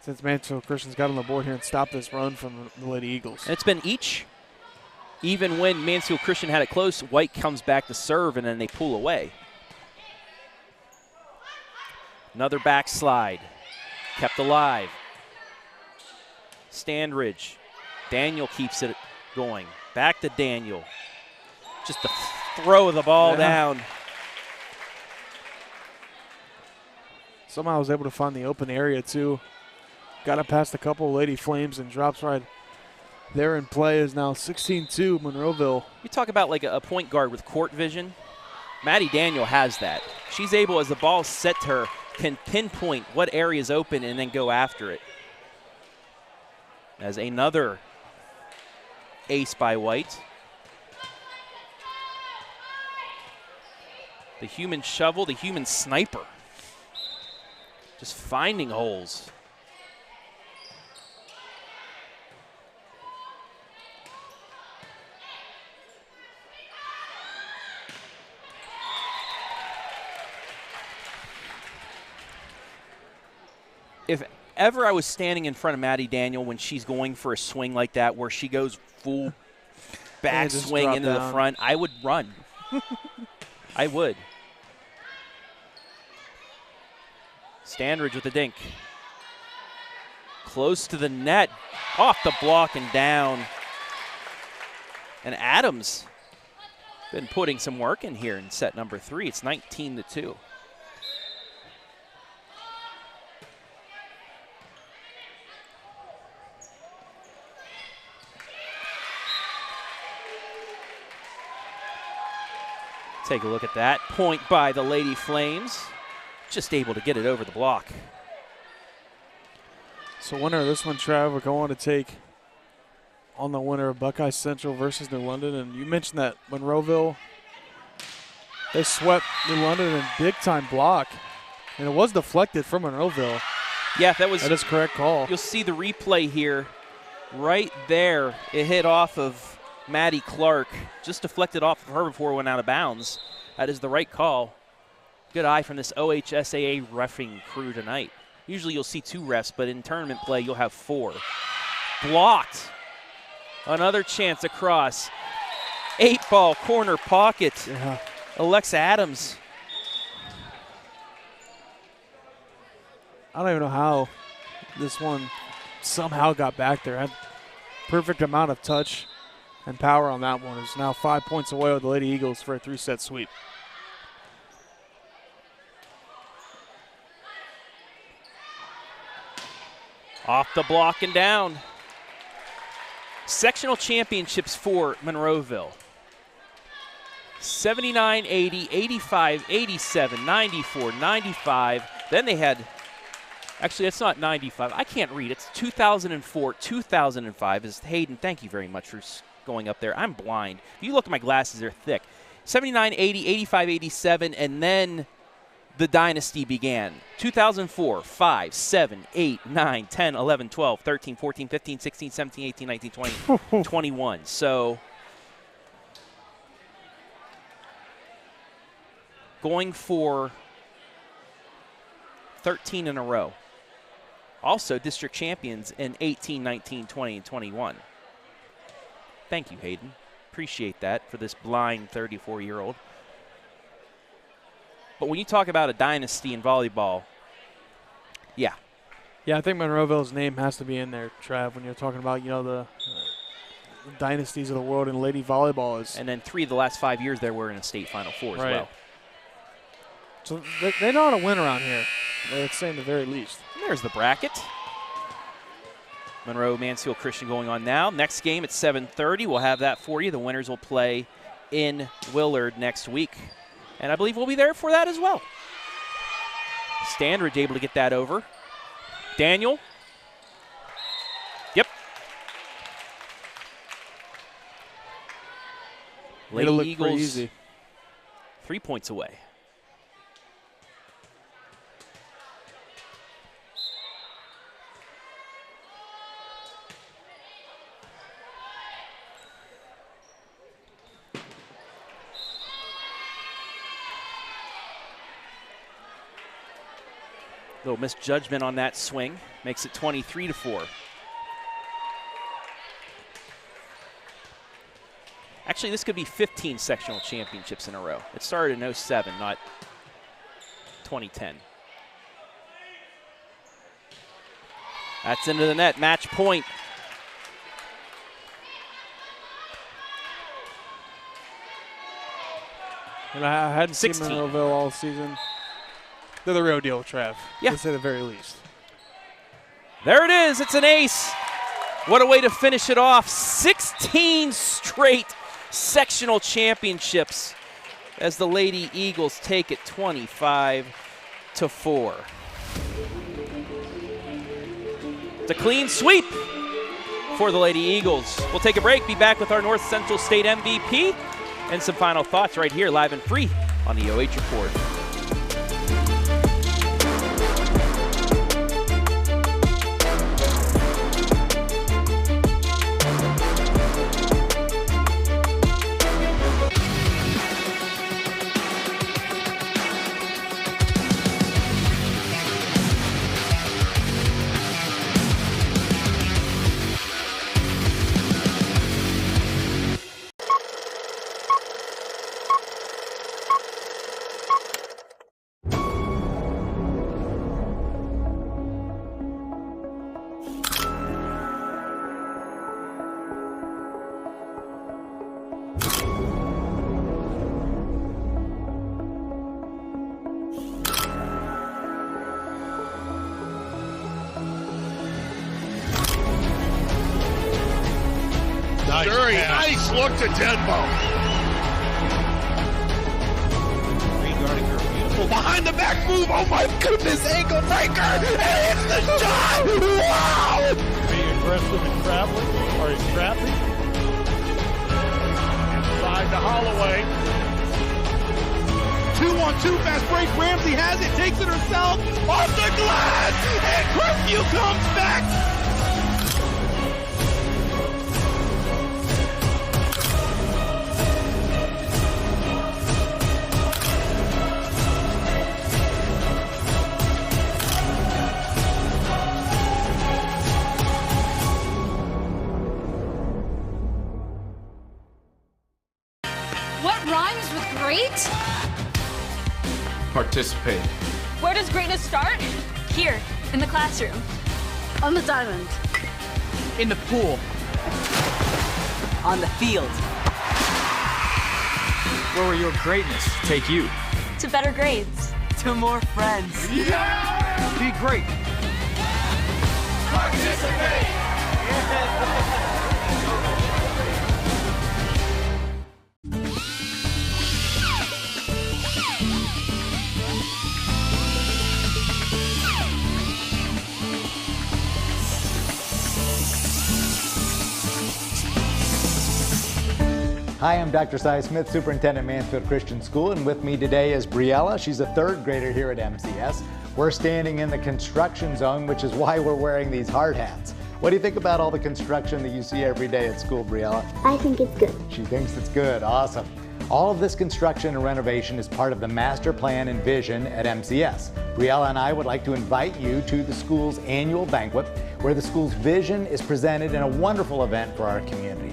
since Mansfield Christian's got on the board here and stopped this run from the Lady Eagles. And it's been each. Even when Mansfield Christian had it close, White comes back to serve, and then they pull away. Another backslide. Kept alive. Standridge. Daniel keeps it going. Back to Daniel. Just to throw the ball down. Somehow I was able to find the open area too. Got it past a couple of Lady Flames and drops right there in play. Is now 16-2 Monroeville. You talk about like a point guard with court vision. Maddie Daniel has that. She's able, as the ball's set to her, can pinpoint what area is open and then go after it. As another ace by White. The human shovel, the human sniper. Just finding holes. If ever I was standing in front of Maddie Daniel when she's going for a swing like that where she goes full back swing into the front, I would run. I would. Standridge with the dink. Close to the net. Off the block and down. And Adams been putting some work in here in set number 3. It's 19-2. Take a look at that. Point by the Lady Flames. Just able to get it over the block. So winner of this one, Trav, we're going to take on the winner of Buckeye Central versus New London. And you mentioned that Monroeville, they swept New London in big-time block. And it was deflected from Monroeville. Yeah, that is correct call. You'll see the replay here. Right there, it hit off of Maddie Clark, just deflected off of her before it went out of bounds. That is the right call. Good eye from this OHSAA reffing crew tonight. Usually you'll see 2 refs, but in tournament play you'll have 4. Blocked. Another chance across. 8-ball corner pocket. Yeah. Alexa Adams. I don't even know how this one somehow got back there. Had perfect amount of touch and power on that one. Is now 5 points away with the Lady Eagles for a 3-set sweep. Off the block and down. Sectional championships for Monroeville. 79-80, 85-87, 94-95. Then they had, actually it's not 95. I can't read. It's 2004, 2005. Is Hayden, thank you very much for going up there. I'm blind. If you look at my glasses, they're thick. 79-80, 85-87, and then the dynasty began. 2004, 5, 7, 8, 9, 10, 11, 12, 13, 14, 15, 16, 17, 18, 19, 20, 21. So going for 13 in a row. Also district champions in 18, 19, 20, and 21. Thank you, Hayden. Appreciate that for this blind 34-year-old. But when you talk about a dynasty in volleyball, yeah. Yeah, I think Monroeville's name has to be in there, Trav, when you're talking about, you know, the dynasties of the world in lady volleyball. And then 3 of the last 5 years there were in a state Final Four as well. So they know how to win around here, let's say in the very least. And there's the bracket. Monroe Mansfield Christian going on now. Next game at 7:30. We'll have that for you. The winners will play in Willard next week. And I believe we'll be there for that as well. Standridge able to get that over. Daniel. Yep. Lady Eagles easy. 3 points away. Little misjudgment on that swing. Makes it 23-4. Actually, this could be 15 sectional championships in a row. It started in 07, not 2010. That's into the net. Match point. And I hadn't 16. seen Monroeville all season. They're the real deal, Trav. Yeah. To say the very least. There it is. It's an ace. What a way to finish it off. 16 straight sectional championships as the Lady Eagles take it 25-4. It's a clean sweep for the Lady Eagles. We'll take a break, be back with our North Central State MVP and some final thoughts right here live and free on the OH Report. Nice look to Denbo. Behind the back move. Oh my goodness, ankle breaker. And it's the shot. Wow. Being aggressive and traveling. Or he's trapping. Inside to Holloway. 2-on-2 fast break. Ramsey has it, takes it herself. Off the glass. And Crestview comes back. What rhymes with great? Participate. Where does greatness start? Here, in the classroom. On the diamond. In the pool. On the field. Where will your greatness take you? To better grades. To more friends. Be great. Hi, I'm Dr. Cy Smith, Superintendent, Mansfield Christian School, and with me today is Briella. She's a third grader here at MCS. We're standing in the construction zone, which is why we're wearing these hard hats. What do you think about all the construction that you see every day at school, Briella? I think it's good. She thinks it's good. Awesome. All of this construction and renovation is part of the master plan and vision at MCS. Briella and I would like to invite you to the school's annual banquet, where the school's vision is presented in a wonderful event for our community.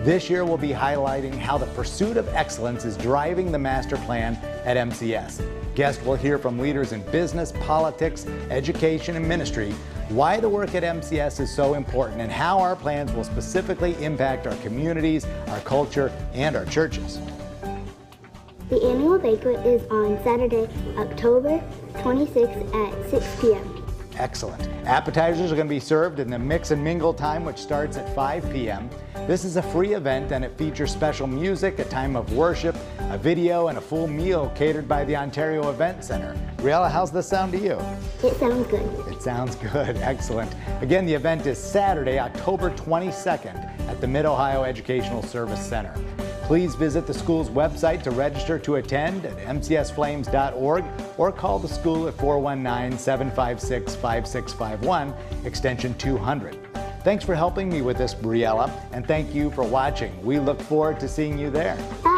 This year we'll be highlighting how the pursuit of excellence is driving the master plan at MCS. Guests will hear from leaders in business, politics, education, and ministry, why the work at MCS is so important, and how our plans will specifically impact our communities, our culture, and our churches. The annual banquet is on Saturday, October 26th at 6 p.m. Excellent. Appetizers are going to be served in the mix and mingle time, which starts at 5 p.m. This is a free event and it features special music, a time of worship, a video, and a full meal catered by the Ontario Event Center. Briella, how's this sound to you? It sounds good. It sounds good. Excellent. Again, the event is Saturday, October 22nd at the Mid-Ohio Educational Service Center. Please visit the school's website to register to attend at mcsflames.org or call the school at 419-756-5651, extension 200. Thanks for helping me with this, Briella, and thank you for watching. We look forward to seeing you there. Bye.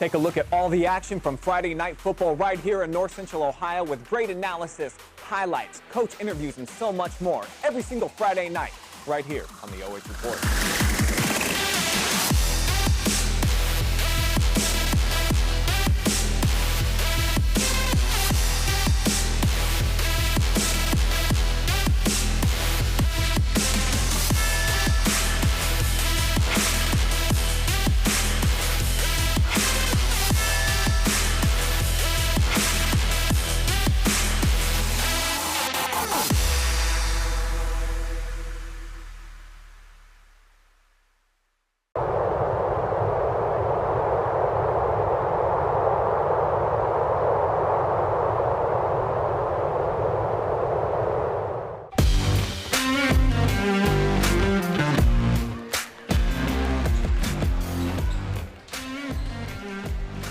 Take a look at all the action from Friday Night Football right here in North Central Ohio with great analysis, highlights, coach interviews, and so much more every single Friday night right here on the OH Report.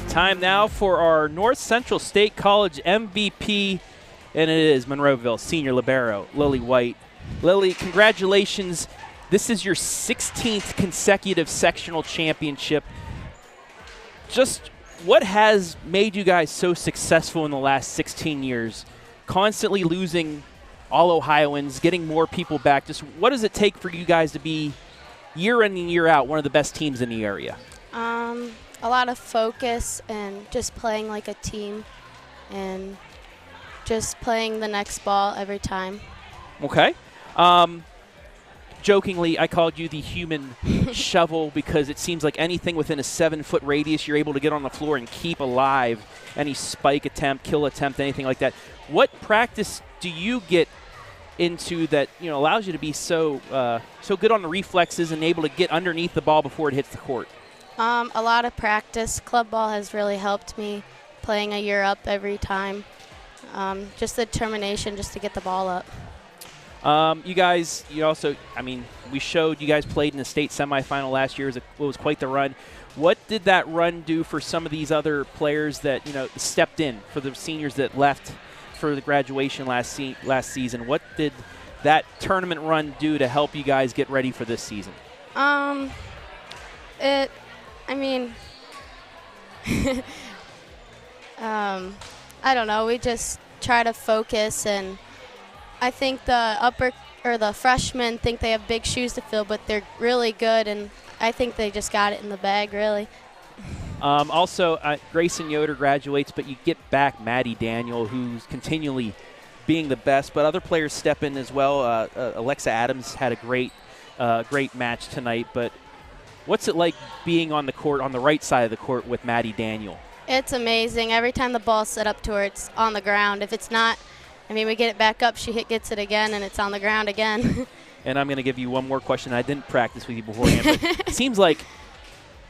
Time now for our North Central State College MVP, and it is Monroeville senior libero Lily White. Lily, congratulations. This is your 16th consecutive sectional championship. Just what has made you guys so successful in the last 16 years? Constantly losing all Ohioans, getting more people back. Just what does it take for you guys to be year in and year out one of the best teams in the area? A lot of focus and just playing like a team and just playing the next ball every time. Okay. Jokingly, I called you the human shovel because it seems like anything within a 7-foot radius you're able to get on the floor and keep alive. Any spike attempt, kill attempt, anything like that. What practice do you get into that allows you to be so good on the reflexes and able to get underneath the ball before it hits the court? A lot of practice. Club ball has really helped me, playing a year up every time. Just the determination just to get the ball up. You guys, we showed you guys played in the state semifinal last year. It was quite the run. What did that run do for some of these other players that stepped in, for the seniors that left for the graduation last season? What did that tournament run do to help you guys get ready for this season? I don't know. We just try to focus, and I think the freshmen think they have big shoes to fill, but they're really good, and I think they just got it in the bag, really. Also, Grayson Yoder graduates, but you get back Maddie Daniel, who's continually being the best, but other players step in as well. Alexa Adams had a great match tonight, but what's it like being on the court, on the right side of the court with Maddie Daniel? It's amazing. Every time the ball's set up to her, it's on the ground. If it's not, we get it back up, she gets it again, and it's on the ground again. And I'm going to give you one more question. I didn't practice with you beforehand, but it seems like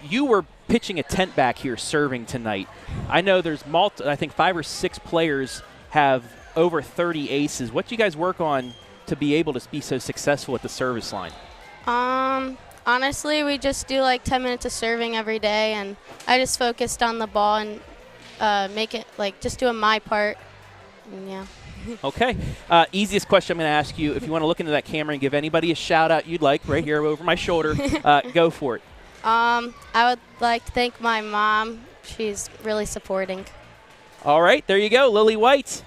you were pitching a tent back here serving tonight. I know there's I think 5 or 6 players have over 30 aces. What do you guys work on to be able to be so successful at the service line? Honestly, we just do like 10 minutes of serving every day, and I just focused on the ball and make it just doing my part. And yeah. Okay. Easiest question I'm going to ask you. If you want to look into that camera and give anybody a shout out you'd like right here over my shoulder, go for it. I would like to thank my mom. She's really supporting. All right. There you go. Lily White,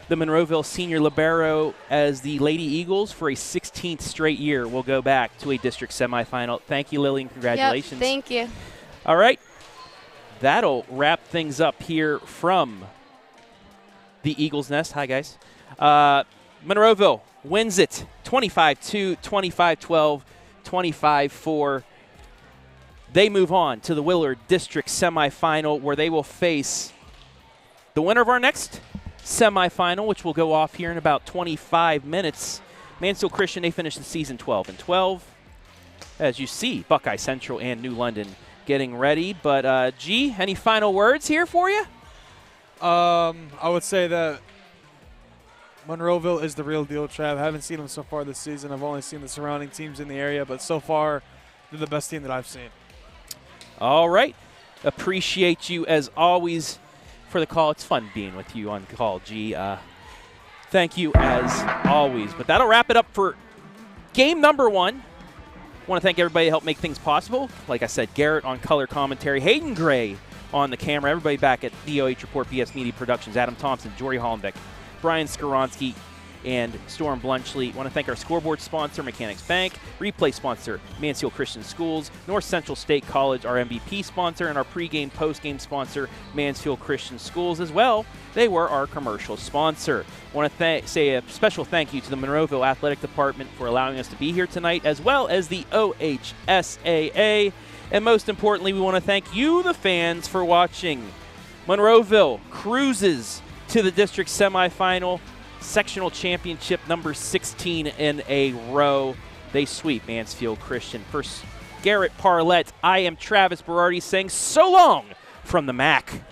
the Monroeville senior libero, as the Lady Eagles for a 16th straight year will go back to a district semifinal. Thank you, Lily, and congratulations. Yep, thank you. All right. That'll wrap things up here from the Eagles Nest. Hi, guys. Monroeville wins it 25-2, 25-12, 25-4. They move on to the Willard District semifinal, where they will face the winner of our next semifinal, which will go off here in about 25 minutes. Mansfield Christian, they finished the season 12-12. As you see, Buckeye Central and New London getting ready. But, G, any final words here for you? I would say that Monroeville is the real deal, Trav. I haven't seen them so far this season. I've only seen the surrounding teams in the area, but so far they're the best team that I've seen. All right. Appreciate you, as always, for the call. It's fun being with you on call, G. Thank you, as always. But that'll wrap it up for game number 1. I want to thank everybody that helped make things possible. Like I said, Garrett on color commentary, Hayden Gray on the camera. Everybody back at the OH Report BS Media Productions, Adam Thompson, Jory Hollenbeck, Brian Skoronsky, and Storm Blunchley. I want to thank our scoreboard sponsor, Mechanics Bank, replay sponsor, Mansfield Christian Schools, North Central State College, our MVP sponsor, and our pregame, postgame sponsor, Mansfield Christian Schools as well. They were our commercial sponsor. I want to say a special thank you to the Monroeville Athletic Department for allowing us to be here tonight, as well as the OHSAA. And most importantly, we want to thank you, the fans, for watching. Monroeville cruises to the district semifinal. Sectional championship number 16 in a row. They sweep Mansfield Christian. For Garret, Parlett, I am Travis Berardi saying so long from the MAC.